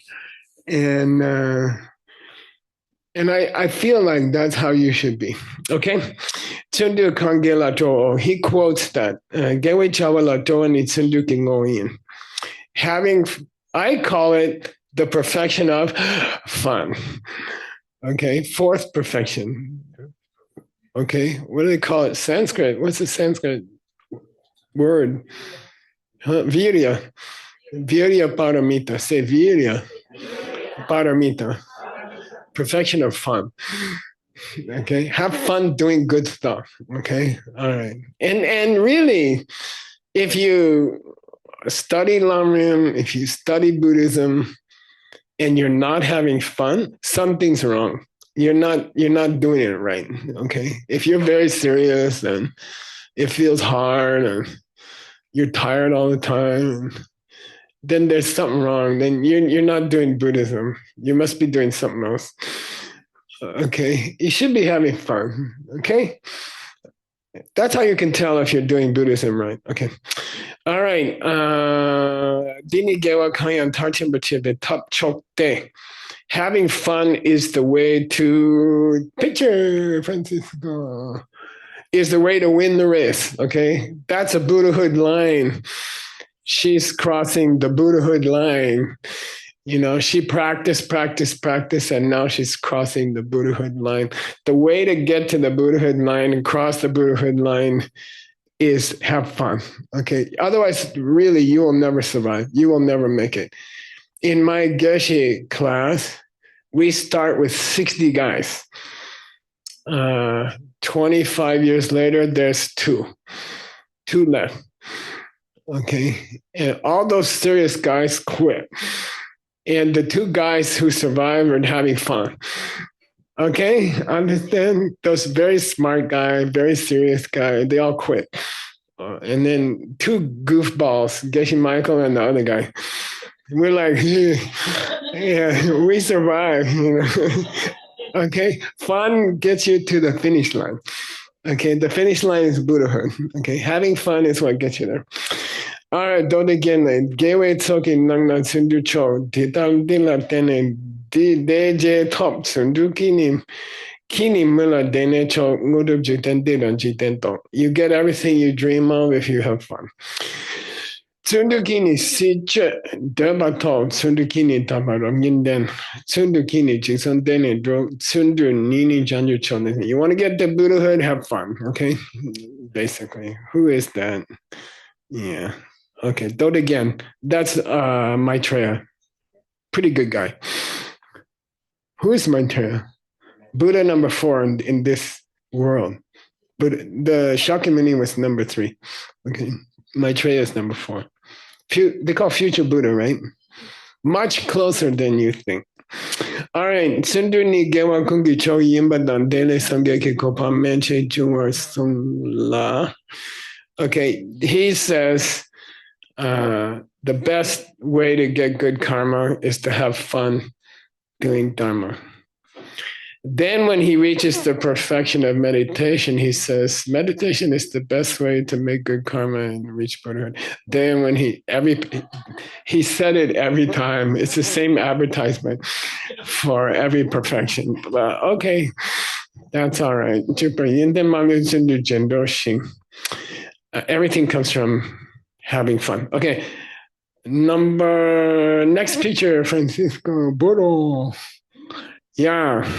And I feel like that's how you should be, okay? Tsundu Kange Lato, he quotes that, Gewe Chawa Lato and Tsundu Kingoyin. I call it the perfection of fun, okay? 4th perfection, okay? What do they call it? Sanskrit, what's the Sanskrit word? Virya. Virya paramita. Say virya paramita. Perfection of fun. Okay. Have fun doing good stuff. Okay. All right. And really, if you study Lamrim, if you study Buddhism, and you're not having fun, something's wrong. You're not doing it right. Okay. If you're very serious and it feels hard, and you're tired all the time, then there's something wrong. Then you're not doing Buddhism. You must be doing something else. Okay, you should be having fun. Okay, that's how you can tell if you're doing Buddhism right. Okay, all right. Dini gewa kanyan tarchin bachibe top chok day. Having fun is the way to picture Francisco. Is the way to win the race. Okay, that's a Buddhahood line. She's crossing the Buddhahood line. You know, she practiced, and now she's crossing the Buddhahood line. The way to get to the Buddhahood line and cross the Buddhahood line is have fun. Okay, otherwise, really, you will never survive. You will never make it. In my Geshe class, we start with 60 guys. 25 years later, there's two left. Okay, and all those serious guys quit. And the two guys who survived are having fun. Okay, understand? Those very smart guy, very serious guy, they all quit. And then two goofballs, Geshe Michael and the other guy. We're like, yeah, we survived. You know? Okay, fun gets you to the finish line. Okay, the finish line is Buddhahood. Okay, having fun is what gets you there. All right, do it again. Gateway talking nang na sundu cho. Dital dila tene di deje top sundu kini mula dene cho ngudub jiten dilan jiten to. You get everything you dream of if you have fun. Sundu kini si che deba to sundu kini tabarom yinden sundu kini jikson dene dro sundu nini janju cho. You want to get the Buddhahood? Have fun. Okay, basically, who is that? Yeah. Okay, do it again. That's Maitreya. Pretty good guy. Who is Maitreya? Buddha number 4 in this world. But the Shakyamuni was number 3. Okay, Maitreya is number 4. They call future Buddha, right? Much closer than you think. All right. Sundu ni gewa kungi cho yimba dan dele samgeke kopa menche juwar sumla. Okay, he says the best way to get good karma is to have fun doing dharma. Then when he reaches the perfection of meditation, he says, meditation is the best way to make good karma and reach Buddhahood. Then when he said it every time, it's the same advertisement for every perfection. But okay, that's all right. Everything comes from having fun. Okay. Next picture, Francisco Buddha. Yeah.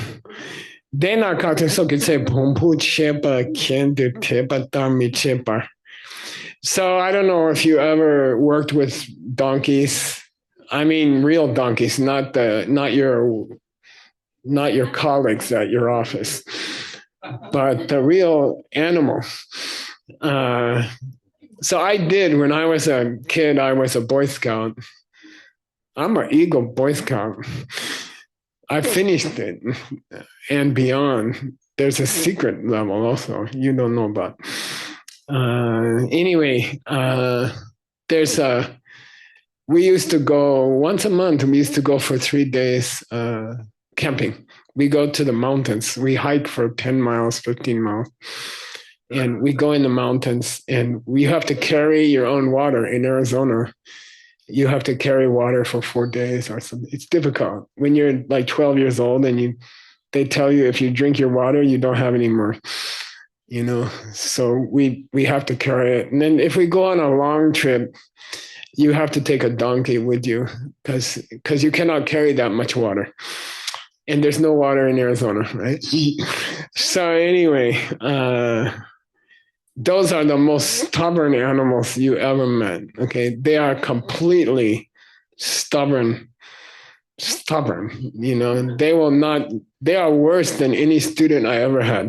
Dena kate so could say pompu chepa kende tepa dami chepa. So I don't know if you ever worked with donkeys. I mean real donkeys, not your colleagues at your office, but the real animal. So I did when I was a kid. I was a Boy Scout. I'm an Eagle Boy Scout. I finished it and beyond. There's a secret level also you don't know about. Anyway, we used to go once a month. We used to go for 3 days camping. We go to the mountains. We hike for 10 miles, 15 miles. And we go in the mountains and we have to carry your own water in Arizona. You have to carry water for 4 days or something. It's difficult. When you're like 12 years old and they tell you if you drink your water, you don't have any more, you know? So we have to carry it. And then if we go on a long trip, you have to take a donkey with you because you cannot carry that much water. And there's no water in Arizona, right? So anyway, those are the most stubborn animals you ever met. Okay, they are completely stubborn. You know, they are worse than any student I ever had.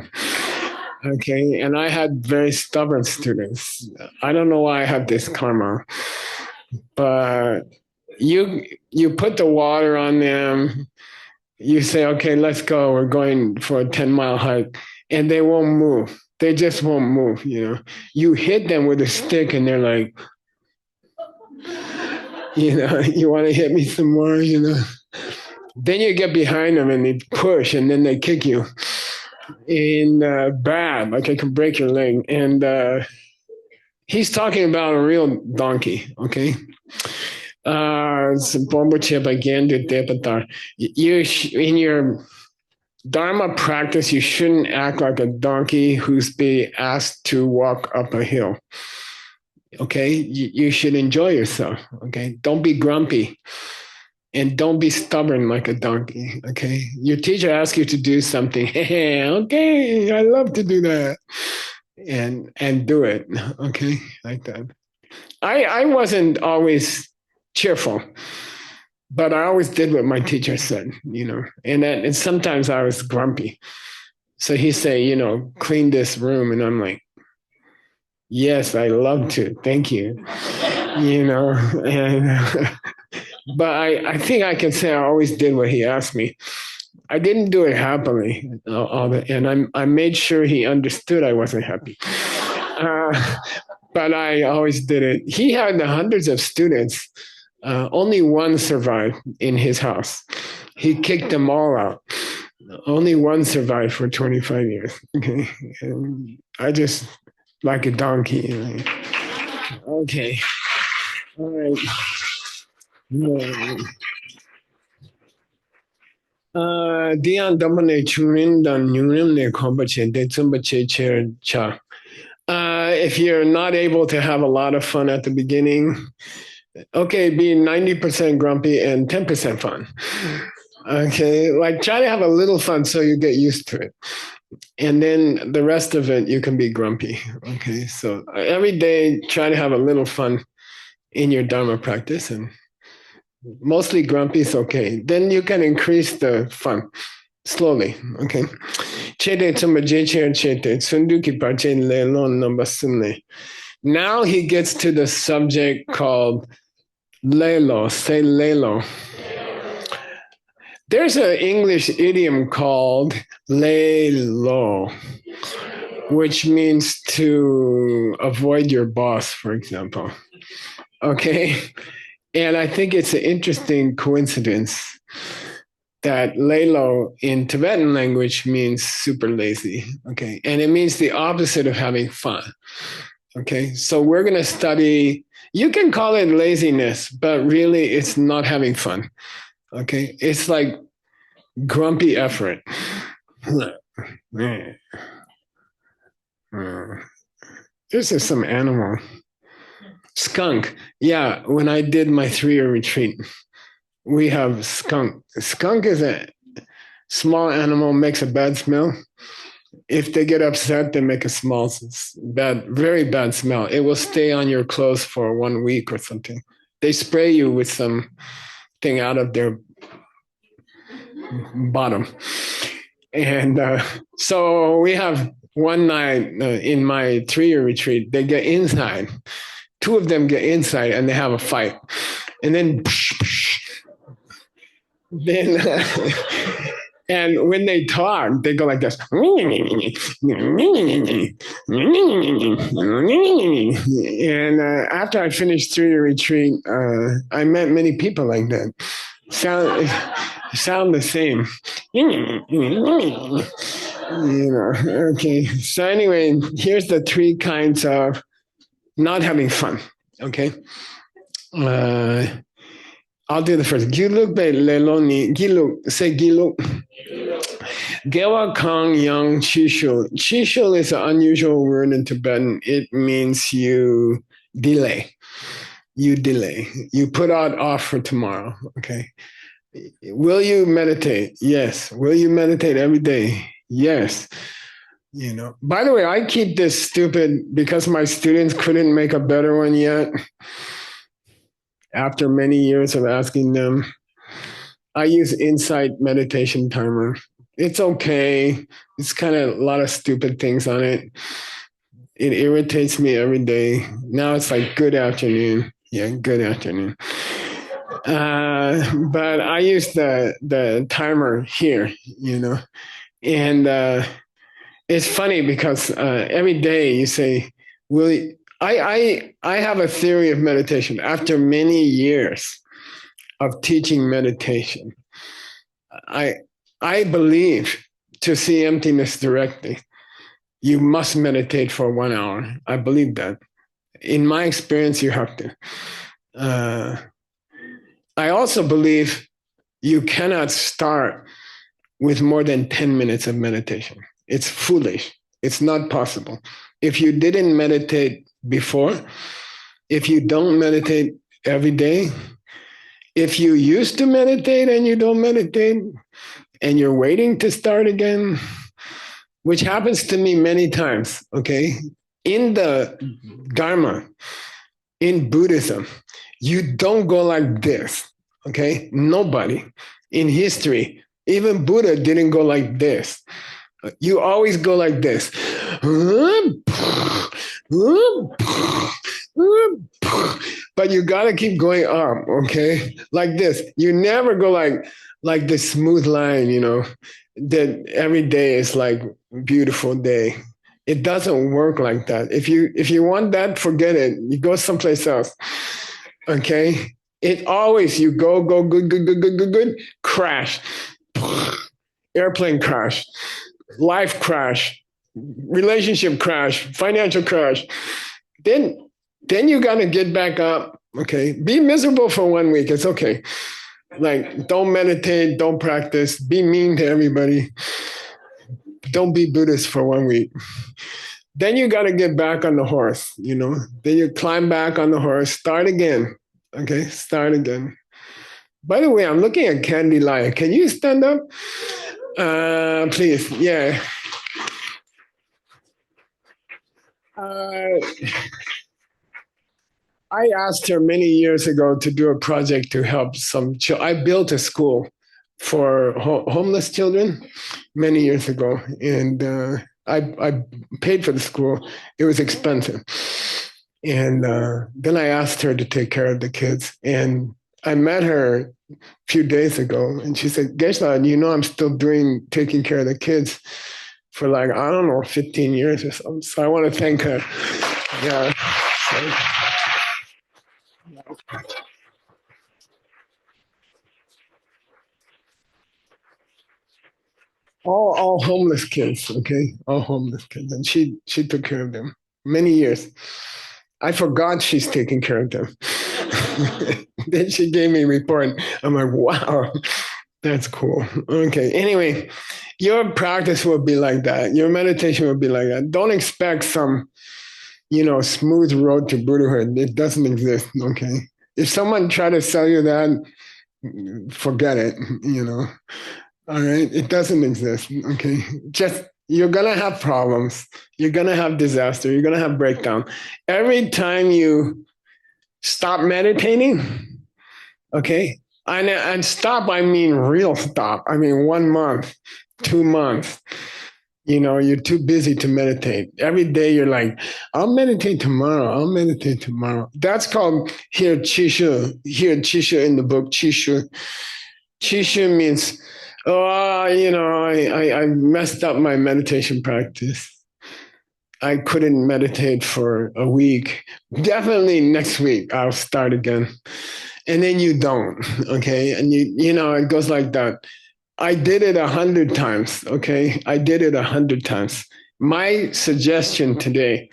Okay, and I had very stubborn students. I don't know why I had this karma, but you put the water on them. You say, okay, let's go. We're going for a 10-mile hike, and they won't move. They just won't move, you know. You hit them with a stick and they're like, You want to hit me some more, Then you get behind them and they push and then they kick you. And bad, like it can break your leg. And he's talking about a real donkey, okay? In your Dharma practice, you shouldn't act like a donkey who's being asked to walk up a hill. Okay, you should enjoy yourself. Okay, don't be grumpy, and don't be stubborn like a donkey. Okay, your teacher asks you to do something. Okay, I love to do that, and do it. Okay, like that. I wasn't always cheerful, but I always did what my teacher said. And sometimes I was grumpy. So he say, clean this room, and I'm like, yes, I love to. Thank you. And, but I think I can say I always did what he asked me. I didn't do it happily, and I made sure he understood I wasn't happy. But I always did it. He had hundreds of students. Only one survived in his house. He kicked them all out. Only one survived for 25 years. Okay, and I just like a donkey. Okay. All right. Dian domane churin dan nyurim ne kombache de tsumbache cher cha. If you're not able to have a lot of fun at the beginning, okay, be 90% grumpy and 10% fun. Okay, like try to have a little fun so you get used to it. And then the rest of it, you can be grumpy. Okay, so every day, try to have a little fun in your Dharma practice, and mostly grumpy is okay. Then you can increase the fun slowly. Okay. Now he gets to the subject called lelo. Say lelo. There's an English idiom called lay low, which means to avoid your boss, for example. Okay. And I think it's an interesting coincidence that lay low in Tibetan language means super lazy. Okay. And it means the opposite of having fun. Okay. So we're going to study, you can call it laziness, but really it's not having fun. Okay, it's like grumpy effort. This is some animal. Skunk. Yeah, when I did my 3-year retreat, we have skunk. Skunk is a small animal, makes a bad smell. If they get upset, they make a very bad smell. It will stay on your clothes for 1 week or something. They spray you with some thing out of their bottom. And so we have one night in my 3-year retreat, they get inside. 2 of them get inside and they have a fight. And then, and when they talk, they go like this. And after I finished 3-year retreat, I met many people like that. Sound the same. Okay. So anyway, here's the 3 kinds of not having fun. Okay. I'll do the first. Giluk be leloni. Giluk. Say giluk. Gewa kang yang chishul. Chishul is an unusual word in Tibetan. It means you delay. You delay. You put out off for tomorrow. Okay. Will you meditate? Yes. Will you meditate every day? Yes. By the way, I keep this stupid because my students couldn't make a better one yet. After many years of asking them, I use Insight meditation timer. It's okay. It's kind of a lot of stupid things on it. It irritates me every day. Now it's like good afternoon. Yeah, good afternoon. But I use the timer here, and it's funny because every day you say, I have a theory of meditation. After many years of teaching meditation, I I believe to see emptiness directly, you must meditate for 1 hour. I believe that. In my experience, you have to. Uh, I also believe you cannot start with more than 10 minutes of meditation. It's foolish. It's not possible. If you didn't meditate before, if you don't meditate every day, if you used to meditate and you don't meditate and you're waiting to start again, which happens to me many times, okay? In the Dharma, in Buddhism, you don't go like this, okay? Nobody in history, even Buddha didn't go like this. You always go like this. But you got to keep going up, okay? Like this. You never go like this smooth line, that every day is like a beautiful day. It doesn't work like that. If you want that, forget it. You go someplace else. Okay? It always you go good, crash. Airplane crash, life crash, relationship crash, financial crash. Then you gotta get back up. Okay. Be miserable for 1 week. It's okay. Like, don't meditate, don't practice, be mean to everybody. Don't be Buddhist for 1 week. Then you gotta get back on the horse, Then you climb back on the horse, start again. Okay, start again. By the way, I'm looking at Candy Lai. Can you stand up? Please, yeah. I asked her many years ago to do a project to help some children. I built a school for homeless children many years ago, and I paid for the school. It was expensive. And then I asked her to take care of the kids. And I met her a few days ago, and she said, Geshe, I'm still taking care of the kids for 15 years or something. So I want to thank her. Yeah. All homeless kids, okay? All homeless kids. And she took care of them many years. I forgot she's taking care of them. Then she gave me a report. I'm like, wow, that's cool. Okay. Anyway, your practice will be like that. Your meditation will be like that. Don't expect some, smooth road to Buddhahood. It doesn't exist. Okay. If someone try to sell you that, forget it. All right. It doesn't exist. Okay. You're going to have problems. You're going to have disaster. You're going to have breakdown. Every time you stop meditating, okay? And stop, I mean real stop. I mean 1 month, 2 months. You're too busy to meditate. Every day you're like, I'll meditate tomorrow. I'll meditate tomorrow. That's called here Chishu. Here Chishu in the book, Chishu. Chishu means, I messed up my meditation practice. I couldn't meditate for a week. Definitely next week I'll start again. And then you don't, okay? And it goes like that. I did it 100 times, okay? I did it 100 times. My suggestion today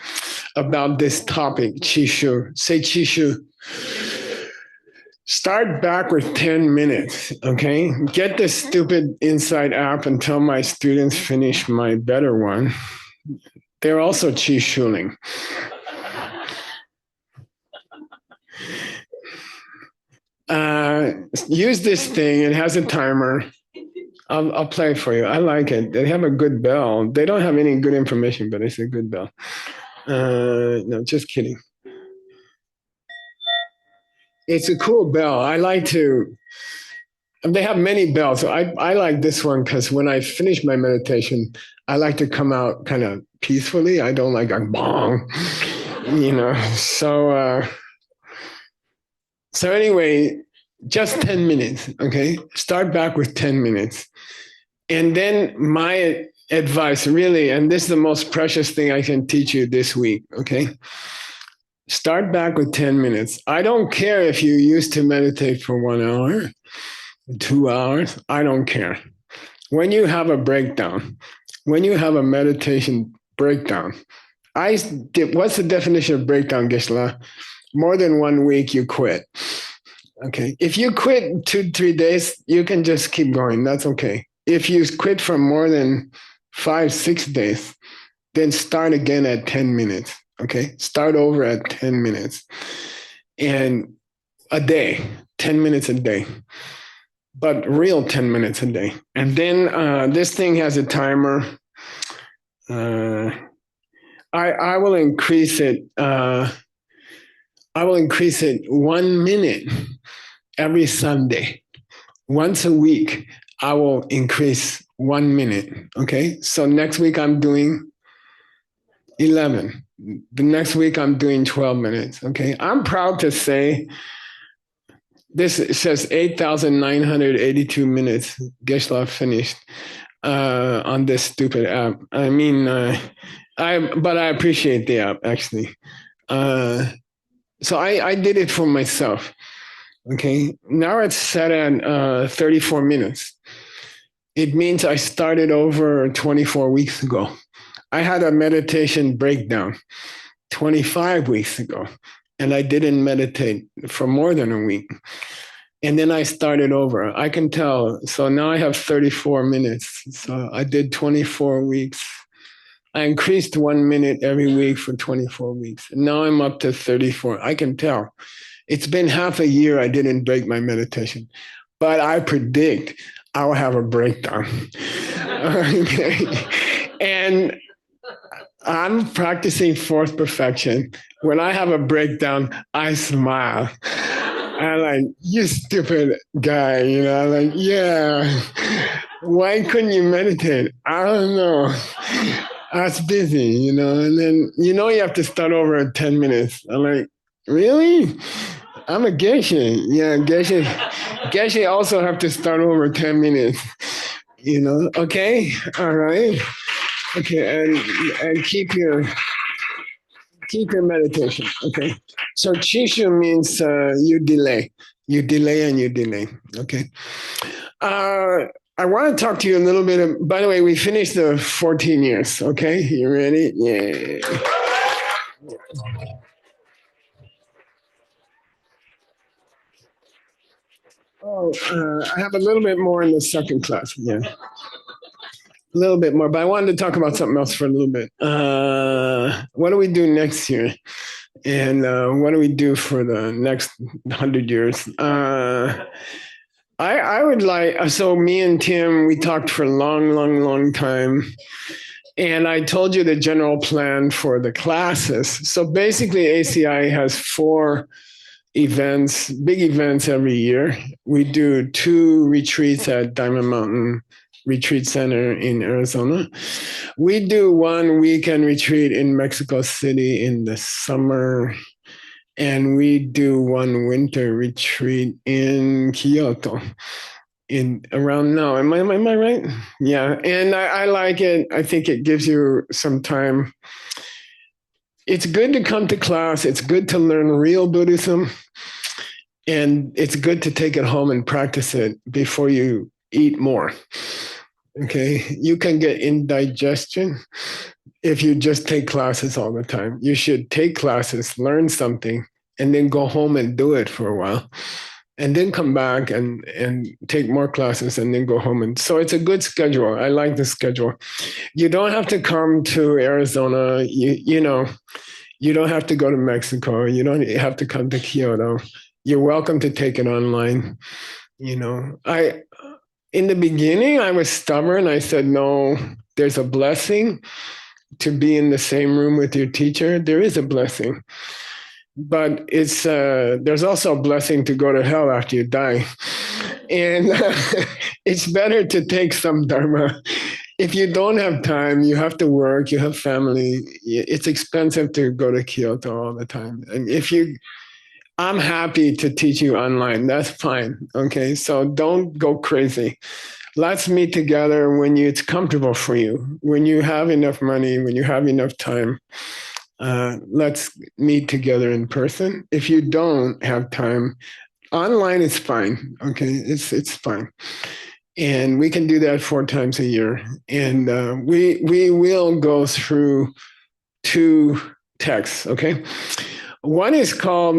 about this topic, Chishu, say Chishu. Start back with 10 minutes, okay? Get this stupid Insight app until my students finish my better one. They're also chi shuling. Use this thing. It has a timer. I'll play it for you. I like it. They have a good bell. They don't have any good information, but it's a good bell. No, just kidding. It's a cool bell. I like to. They have many bells. So I like this one because when I finish my meditation, I like to come out kind of peacefully. I don't like a bong, So anyway, just 10 minutes, okay? Start back with 10 minutes. And then my advice, really, and this is the most precious thing I can teach you this week, okay? Start back with 10 minutes. I don't care if you used to meditate for 1 hour, 2 hours. I don't care. When you have a breakdown, when you have a meditation breakdown, what's the definition of breakdown, Gisela? More than 1 week, you quit. Okay. If you quit 2, 3 days, you can just keep going. That's okay. If you quit for more than 5, 6 days, then start again at 10 minutes. Okay. Start over at 10 minutes and a day, 10 minutes a day, but real 10 minutes a day. And then this thing has a timer. I will increase it. I will increase it 1 minute every Sunday. Once a week, I will increase 1 minute. Okay. So next week I'm doing 11. The next week I'm doing 12 minutes. Okay. I'm proud to say this says 8,982 minutes. Geshe finished on this stupid app. I mean, but I appreciate the app actually. So I did it for myself. Okay. Now it's set at 34 minutes. It means I started over 24 weeks ago. I had a meditation breakdown 25 weeks ago, and I didn't meditate for more than a week. And then I started over. I can tell. So now I have 34 minutes. So I did 24 weeks. I increased 1 minute every week for 24 weeks. And now I'm up to 34. I can tell. It's been half a year I didn't break my meditation, but I predict I'll have a breakdown. Okay. And I'm practicing fourth perfection. When I have a breakdown, I smile. I'm like, you stupid guy, you know, I'm like, yeah, why couldn't you meditate? I don't know. I was busy, you know, and then, you know, you have to start over in 10 minutes. I'm like, really? I'm a Geshe. Yeah, Geshe also have to start over 10 minutes, you know, okay, all right. Okay, and keep your meditation. Okay, so chishu means you delay and you delay. Okay, I want to talk to you a little bit. By the way, we finished the 14 years. Okay, you ready? Yeah. Oh, I have a little bit more in the second class. Yeah. A little bit more, but I wanted to talk about something else for a little bit. What do we do next year? And what do we do for the next 100 years? I would like, so me and Tim, we talked for a long time. And I told you the general plan for the classes. So basically, ACI has 4 events, big events every year. We do 2 retreats at Diamond Mountain Retreat Center in Arizona. We do 1 weekend retreat in Mexico City in the summer, and we do 1 winter retreat in Kyoto in around now. Am I right? Yeah, and I like it. I think it gives you some time. It's good to come to class. It's good to learn real Buddhism, and it's good to take it home and practice it before you eat more. Okay, you can get indigestion if you just take classes all the time. You should take classes, learn something, and then go home and do it for a while, and then come back and take more classes, and then go home. And so it's a good schedule. I like the schedule. You don't have to come to Arizona. You know, you don't have to go to Mexico. You don't have to come to Kyoto. You're welcome to take it online. You know, in the beginning, I was stubborn. I said, no, there's a blessing to be in the same room with your teacher. There is a blessing. But it's there's also a blessing to go to hell after you die. And it's better to take some dharma. If you don't have time, you have to work, you have family, it's expensive to go to Kyoto all the time. And I'm happy to teach you online. That's fine. Okay. So don't go crazy. Let's meet together when it's comfortable for you, when you have enough money, when you have enough time. let's meet together in person. If you don't have time, online is fine. Okay, it's fine, and we can do that 4 times a year. And we will go through 2 texts. Okay, one is called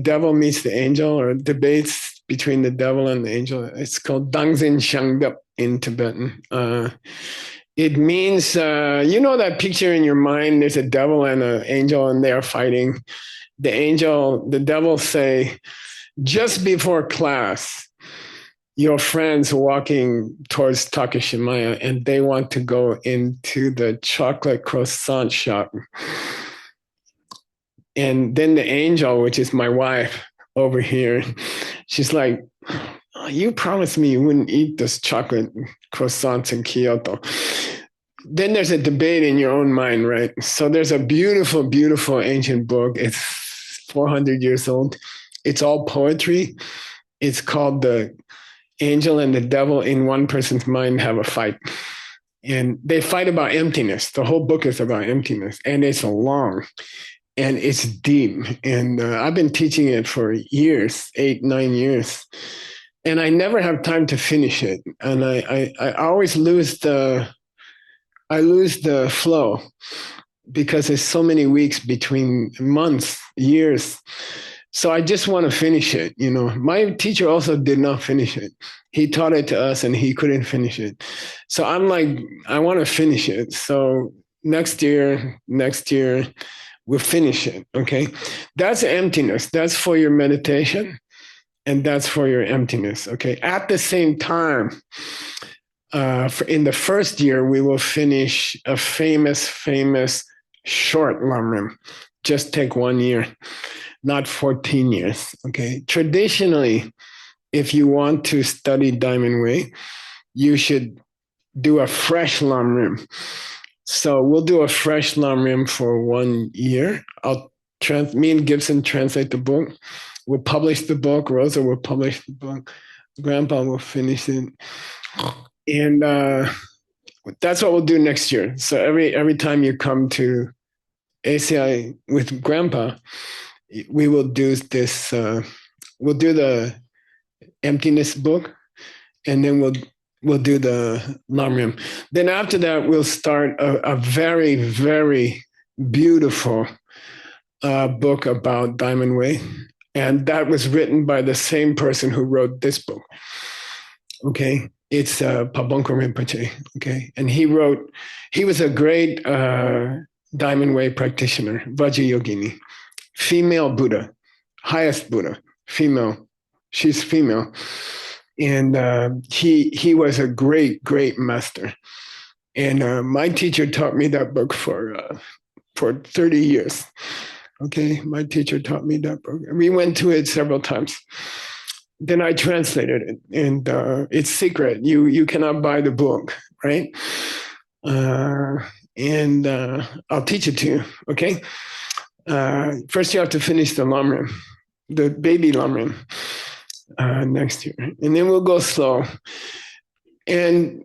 "Devil Meets the Angel" or "Debates Between the Devil and the Angel." It's called Dangzin Shangdup in Tibetan. It means, you know, that picture in your mind, there's a devil and an angel and they are fighting. The devil say, just before class, your friends walking towards Takashimaya and they want to go into the chocolate croissant shop. And then the angel, which is my wife over here, she's like, oh, you promised me you wouldn't eat this chocolate croissants in Kyoto. Then there's a debate in your own mind, right? So there's a beautiful, beautiful ancient book. It's 400 years old. It's all poetry. It's called The Angel and the Devil in One Person's Mind Have a Fight. And they fight about emptiness. The whole book is about emptiness. And it's long and it's deep. And I've been teaching it for years, 8, 9 years. And I never have time to finish it. And I always lose the flow because there's so many weeks between months, years. So I just want to finish it. You know, my teacher also did not finish it. He taught it to us and he couldn't finish it. So I'm like, I want to finish it. So next year, we'll finish it. Okay. That's emptiness. That's for your meditation and that's for your emptiness. Okay. At the same time, in the first year, we will finish a famous short lamrim. Just take 1 year, not 14 years. Okay. Traditionally, if you want to study Diamond Way, you should do a fresh lamrim. So we'll do a fresh lamrim for 1 year. Me and Gibson translate the book. We'll publish the book. Rosa will publish the book. Grandpa will finish it. And that's what we'll do next year. So every time you come to ACI with Grandpa, we will do this. We'll do the emptiness book, and then we'll do the lamrim. Then after that, we'll start a very, very beautiful book about Diamond Way, and that was written by the same person who wrote this book. Okay. It's Pabonko Rinpoche, okay? And he was a great Diamond Way practitioner, Vajrayogini, female Buddha, highest Buddha, female. She's female. And he was a great, great master. And my teacher taught me that book for 30 years, okay? My teacher taught me that book. We went to it several times. Then I translated it, and it's secret. You cannot buy the book, right? And I'll teach it to you, okay? First, you have to finish the lamrim, the baby lamrim, next year, and then we'll go slow. And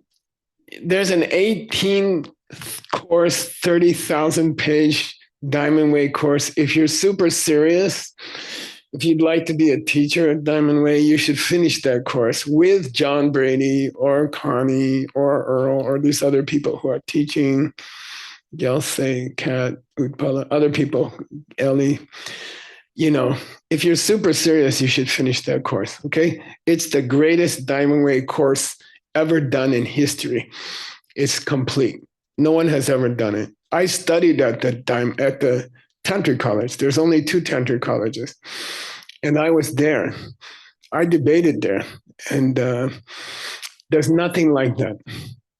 there's an 18-course, 30,000-page Diamond Way course. If you're super serious, if you'd like to be a teacher at Diamond Way, you should finish that course with John Brady or Connie or Earl or these other people who are teaching, Yelsei, Kat, Utpala, other people, Ellie. You know, if you're super serious, you should finish that course, okay? It's the greatest Diamond Way course ever done in history. It's complete. No one has ever done it. I studied at the Tantric College. There's only 2 Tantric colleges. And I was there. I debated there. And there's nothing like that.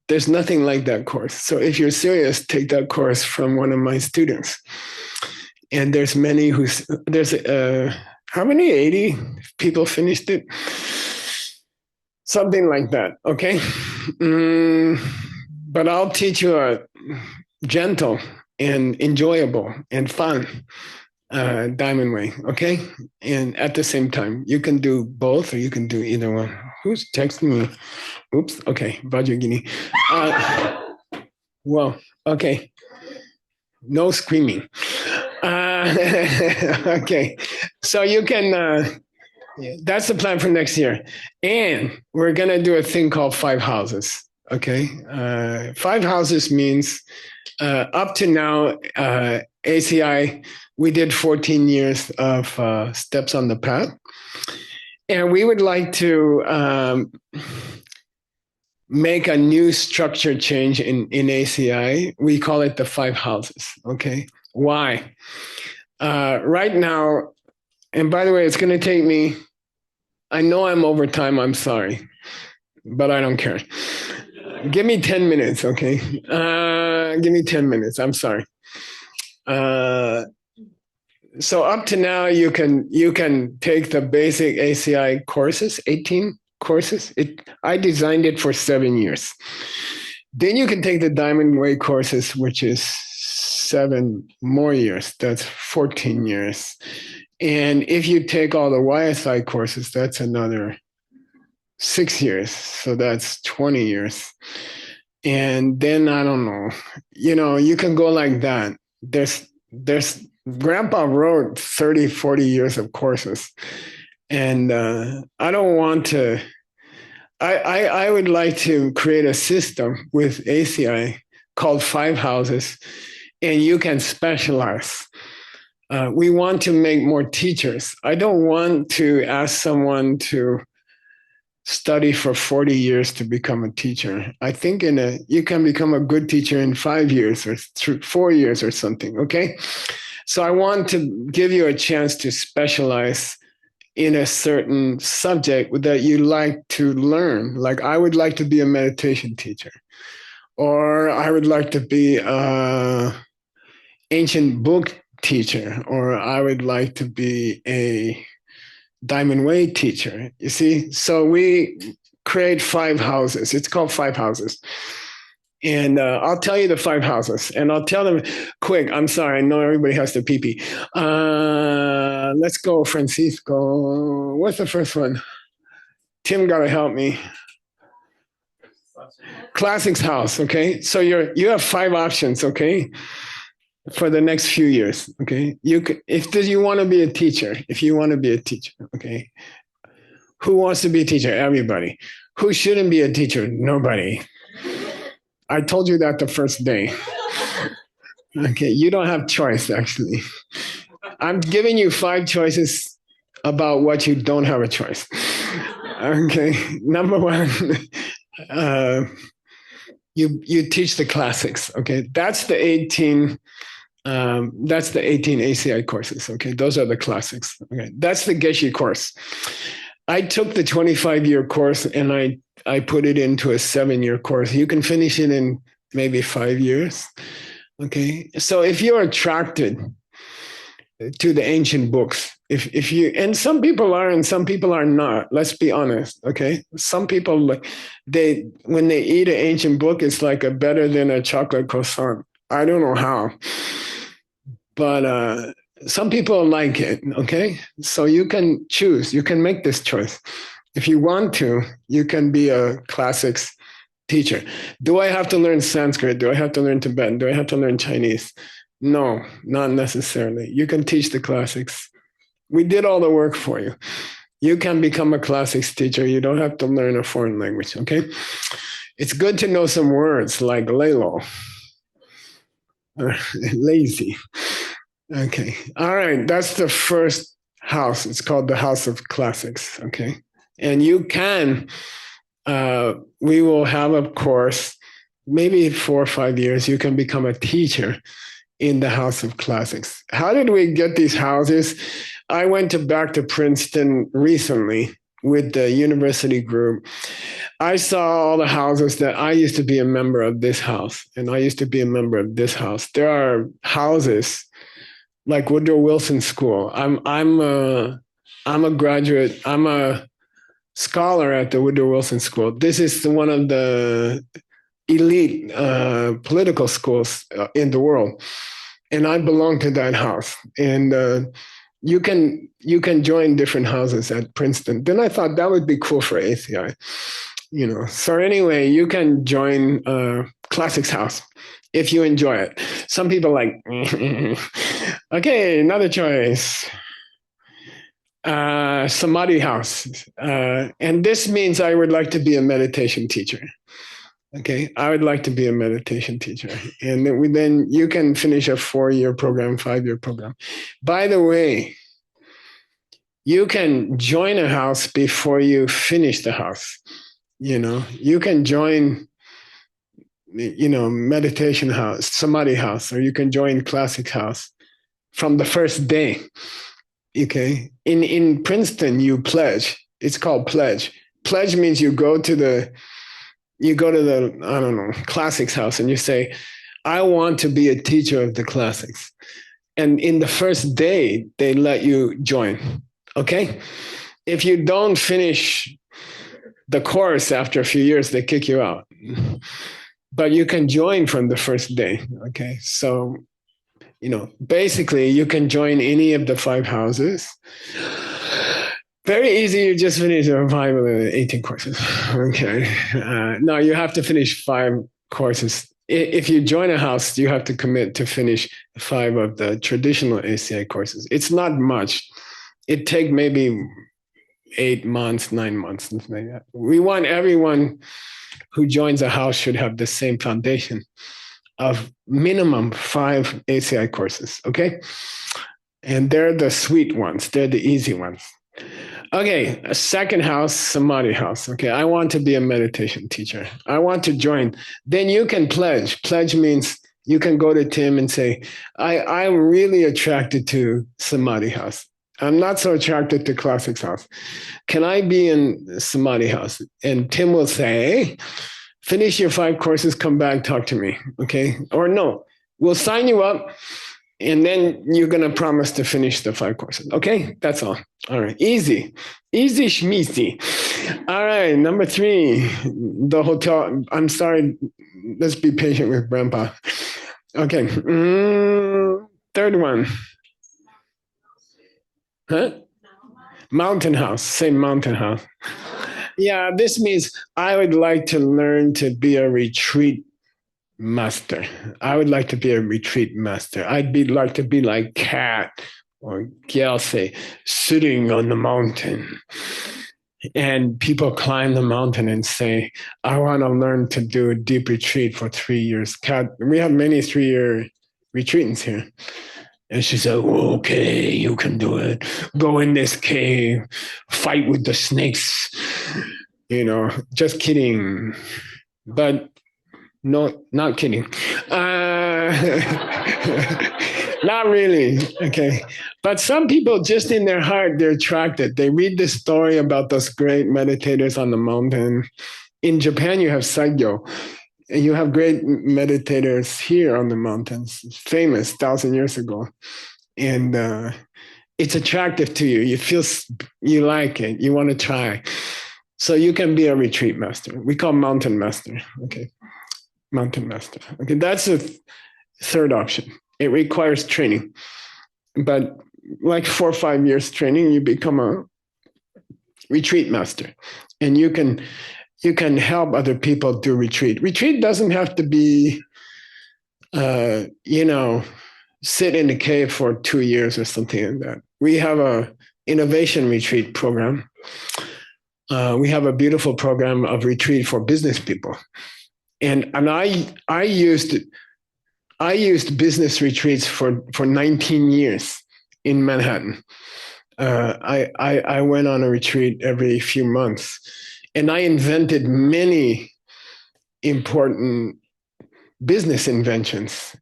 There's nothing like that course. So if you're serious, take that course from one of my students. And there's many how many? 80 people finished it? Something like that, okay? But I'll teach you a gentle and enjoyable and fun Diamond Way, okay? And at the same time, you can do both or you can do either one. Who's texting me? Oops, okay, Vajrayogini. Well, okay. No screaming. Okay. So you can, that's the plan for next year. And we're going to do a thing called 5 houses. Okay. 5 houses means up to now, ACI, we did 14 years of steps on the path. And we would like to make a new structure change in ACI. We call it the 5 houses. Okay. Why? Right now, and by the way, it's going to take me, I know I'm over time. I'm sorry, but I don't care. Give me 10 minutes. Okay. Give me 10 minutes. I'm sorry. So up to now, you can take the basic ACI courses, 18 courses. I designed it for 7 years. Then you can take the Diamond Way courses, which is 7 more years. That's 14 years. And if you take all the YSI courses, that's another 6 years. So that's 20 years. And then I don't know, you can go like that. There's Grandpa wrote 30, 40 years of courses. And I don't want to, I would like to create a system with ACI called 5 houses, and you can specialize. We want to make more teachers. I don't want to ask someone to study for 40 years to become a teacher. I think you can become a good teacher in 5 years or 4 years or something, okay? So I want to give you a chance to specialize in a certain subject that you like to learn. Like I would like to be a meditation teacher, or I would like to be an ancient book teacher, or I would like to be a Diamond Way teacher. You see? So we create 5 houses. It's called 5 houses. And I'll tell you the 5 houses, and I'll tell them quick. I'm sorry, I know everybody has to pee-pee. Let's go, Francisco. What's the first one? Tim got to help me. Classics house, okay? So you have 5 options, okay, for the next few years, okay? If you want to be a teacher, okay? Who wants to be a teacher? Everybody. Who shouldn't be a teacher? Nobody. I told you that the first day. Okay, you don't have choice, actually. I'm giving you 5 choices about what you don't have a choice. Okay, number 1, you teach the classics. Okay, that's the 18 ACI courses. Okay, those are the classics. Okay, that's the Geshe course. I took the 25-year course and I put it into a 7-year course. You can finish it in maybe 5 years. Okay. So if you're attracted to the ancient books, and some people are and some people are not, let's be honest. Okay. Some people, when they eat an ancient book, it's like better than a chocolate croissant. I don't know how, but some people like it, okay? So you can choose. You can make this choice. If you want to, you can be a classics teacher. Do I have to learn Sanskrit? Do I have to learn Tibetan? Do I have to learn Chinese? No, not necessarily. You can teach the classics. We did all the work for you. You can become a classics teacher. You don't have to learn a foreign language, okay? It's good to know some words like lelo, lazy. Okay. All right. That's the first house. It's called the House of Classics. Okay. And you can, we will have a course, maybe 4 or 5 years, you can become a teacher in the House of Classics. How did we get these houses? I went back to Princeton recently with the university group. I saw all the houses that I used to be a member of this house, and I used to be a member of this house. There are houses like Woodrow Wilson School. I'm a graduate. I'm a scholar at the Woodrow Wilson School. This is one of the elite political schools in the world, and I belong to that house. And you can join different houses at Princeton. Then I thought that would be cool for ACI. So anyway, you can join Classics House if you enjoy it. Some people like, okay, another choice. Samadhi House. And this means I would like to be a meditation teacher. Okay, I would like to be a meditation teacher. And then you can finish a 4-year program, 5-year program. By the way, you can join a house before you finish the house. You can join, meditation house, Samadhi House, or you can join Classic House from the first day. Okay. In Princeton, you pledge. It's called pledge. Pledge means you go to the I don't know, Classics House, and you say, I want to be a teacher of the classics. And in the first day, they let you join. Okay. If you don't finish the course after a few years, they kick you out. But you can join from the first day. Okay. So, basically you can join any of the 5 houses. Very easy. You just finish 5 of the 18 courses. Okay. No, you have to finish 5 courses. If you join a house, you have to commit to finish 5 of the traditional ACI courses. It's not much. It takes maybe 8 months, 9 months, something like that. We want everyone who joins a house should have the same foundation of minimum 5 ACI courses, okay? And they're the sweet ones. They're the easy ones. Okay, a second house, Samadhi House. Okay, I want to be a meditation teacher. I want to join. Then you can pledge. Pledge means you can go to Tim and say, I'm really attracted to Samadhi House. I'm not so attracted to Classics House. Can I be in Samadhi House? And Tim will say, finish your 5 courses, come back, talk to me. Okay, or no, we'll sign you up. And then you're going to promise to finish the 5 courses. Okay, that's all. All right, easy schmeezy. All right, number 3, the hotel. I'm sorry, let's be patient with Grandpa. Okay, 3rd one. Huh? Mountain house, say mountain house. Yeah, this means I would like to learn to be a retreat master. I would like to be a retreat master. Like to be like Kat or Geshe, sitting on the mountain. And people climb the mountain and say, I want to learn to do a deep retreat for 3 years. Kat, we have many 3-year retreatants here. And she said, okay, you can do it. Go in this cave, fight with the snakes. Just kidding. But no, not kidding. Not really. Okay. But some people just in their heart, they're attracted. They read this story about those great meditators on the mountain. In Japan, you have Saigyo. And you have great meditators here on the mountains, famous 1,000 years ago. And it's attractive to you. You feel you like it. You want to try. So you can be a retreat master. We call mountain master. Okay. Mountain master. Okay. That's the 3rd option. It requires training. But like 4 or 5 years training, you become a retreat master. And you can help other people do retreat. Retreat doesn't have to be, sit in a cave for 2 years or something like that. We have a innovation retreat program. We have a beautiful program of retreat for business people. And I used business retreats for 19 years in Manhattan. I went on a retreat every few months. And I invented many important business inventions,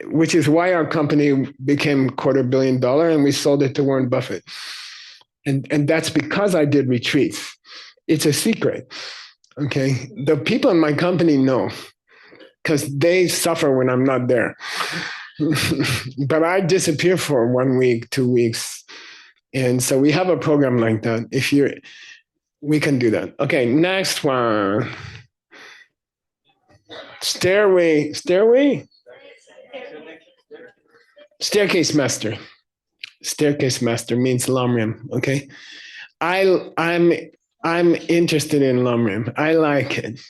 which is why our company became $250 million and we sold it to Warren Buffett. And that's because I did retreats. It's a secret. Okay. The people in my company know because they suffer when I'm not there. But I disappear for 1 week, 2 weeks. And so we have a program like that. We can do that. Okay, next one. Staircase master. Staircase master means Lamrim. Okay, I'm I'm interested in Lamrim. I like it.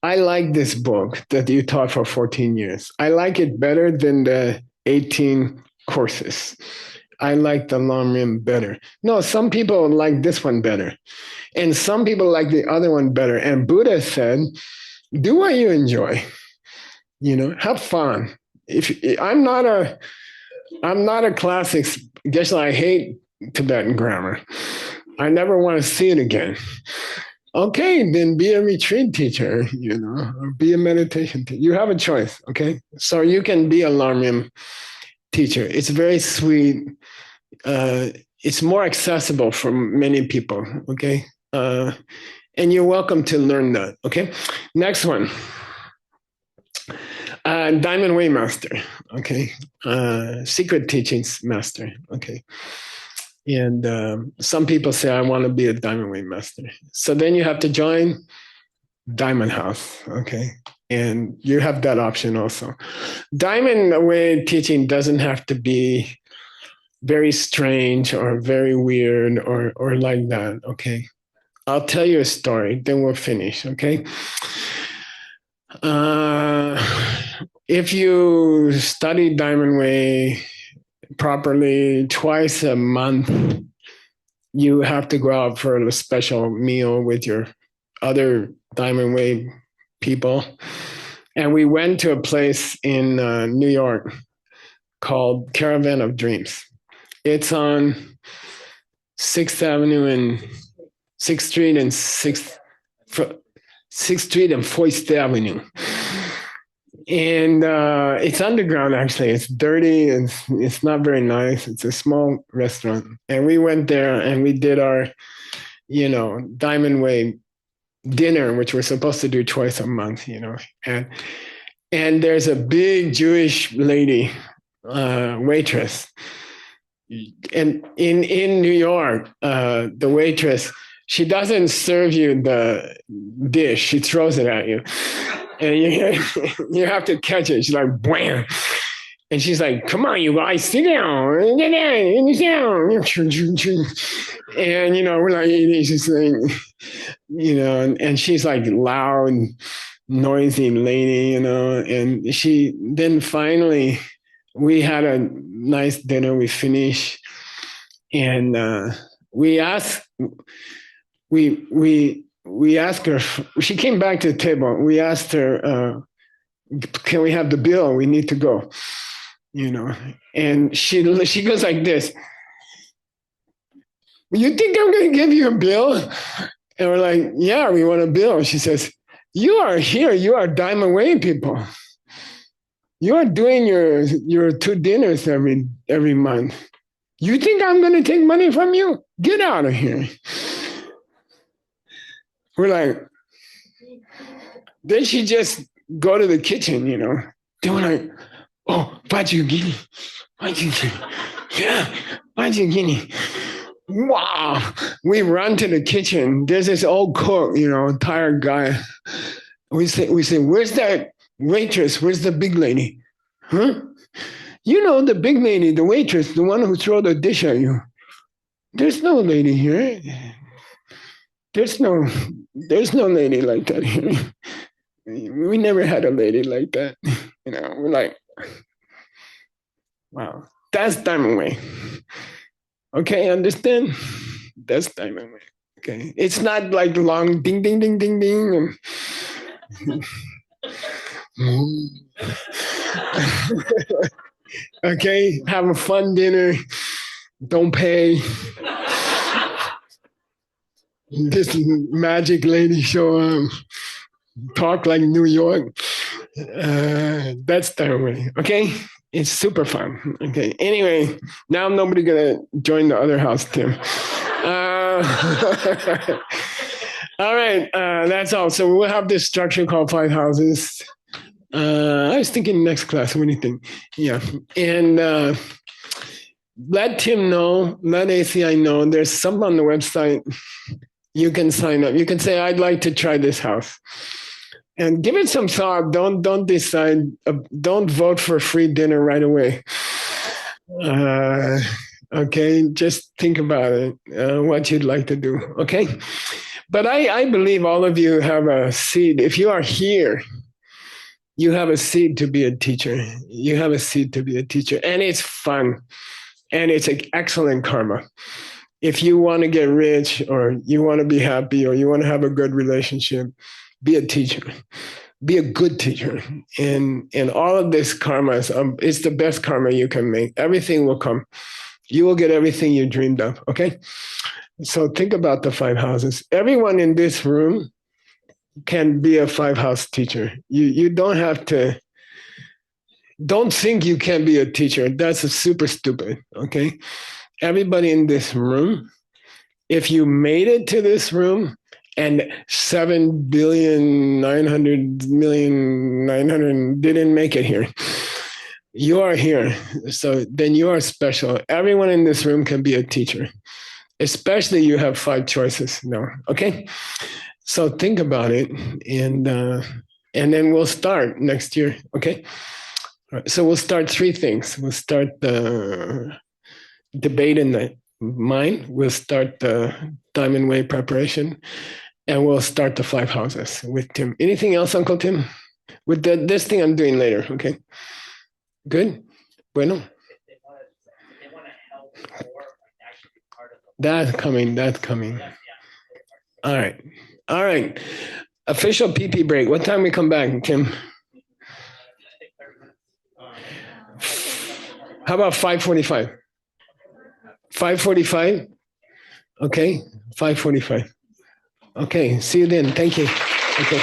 I like this book that you taught for 14 years. I like it better than the 18 courses. I like the Lamrim better. No, some people like this one better. And some people like the other one better. And Buddha said, do what you enjoy. Have fun. If I'm not a classics. Guess I hate Tibetan grammar. I never want to see it again. Okay, then be a retreat teacher, or be a meditation teacher. You have a choice, okay? So you can be a Lamrim teacher. It's very sweet. It's more accessible for many people, okay? And you're welcome to learn that, okay? Next one. Diamond Way Master, okay? Secret Teachings Master, okay? And some people say, I want to be a Diamond Way Master. So then you have to join Diamond House, okay? And you have that option also. Diamond Way teaching doesn't have to be very strange or very weird or like that, okay? I'll tell you a story, then we'll finish, okay? If you study Diamond Way properly twice a month, you have to go out for a special meal with your other Diamond Way people. And we went to a place in New York called Caravan of Dreams. It's on 6th Avenue and 6th Street and 6th Street and 4th Avenue. And it's underground, actually. It's dirty and it's not very nice. It's a small restaurant. And we went there and we did our, Diamond Way dinner, which we're supposed to do twice a month, And there's a big Jewish lady, waitress. And in New York, the waitress, she doesn't serve you the dish. She throws it at you. And you have to catch it. She's like, wham. And she's like, come on, you guys, sit down. And, we're like eating. She's like, and she's like loud, noisy lady, And she, then finally, we had a nice dinner. We finished. And we asked her, she came back to the table. We asked her, can we have the bill? We need to go, And she goes like this. You think I'm going to give you a bill? And we're like, yeah, we want a bill. She says, you are here. You are Diamond Way people. You are doing your 2 dinners every month. You think I'm going to take money from you? Get out of here. We're like, then she just go to the kitchen, Then we're like, oh, Bajugini. Yeah, Bajugini. Wow. We run to the kitchen. There's this old cook, tired guy. We say, where's that waitress? Where's the big lady? Huh? The big lady, the waitress, the one who throw the dish at you. There's no lady here. There's no lady like that here. We never had a lady like that. We're like, wow, that's Diamond Way. Okay, understand? That's Diamond Way. Okay, it's not like long ding, ding, ding, ding, ding. Okay, have a fun dinner. Don't pay. This magic lady show up, talk like New York. That's Diamond Way. Okay, it's super fun. Okay. Anyway, now nobody gonna join the other house, Tim. All right, that's all. So we'll have this structure called 5 houses. I was thinking next class. What do you think? Yeah, and let Tim know. Let ACI know. There's some on the website. You can sign up. You can say, I'd like to try this house. And give it some thought. Don't decide. Don't vote for free dinner right away. Okay, just think about it, what you'd like to do. Okay, But I believe all of you have a seed. If you are here, you have a seed to be a teacher. You have a seed to be a teacher. And it's fun. And it's an excellent karma. If you want to get rich or you want to be happy or you want to have a good relationship, be a teacher. Be a good teacher. And all of this karma is the best karma you can make. Everything will come. You will get everything you dreamed of, okay? So think about the 5 houses. Everyone in this room can be a 5-house teacher. You don't have to, don't think you can be a teacher. That's super stupid, okay? Everybody in this room, if you made it to this room and 7,900,000,900 didn't make it here, you are here. So then you are special. Everyone in this room can be a teacher, especially you have 5 choices now, okay? So think about it, and then we'll start next year, okay? All right, so we'll start 3 things. We'll start the debate in the mind. We'll start the Diamond Way preparation, and we'll start the 5 houses with Tim. Anything else, Uncle Tim? With this thing I'm doing later, okay? Good? Bueno. If they want to help more, actually be part of that's coming. All right. Official PP break. What time we come back, Tim? How about 5:45? 5:45? Okay, 5:45. Okay, see you then. Thank you. Okay.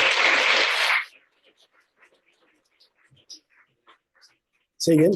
Say again.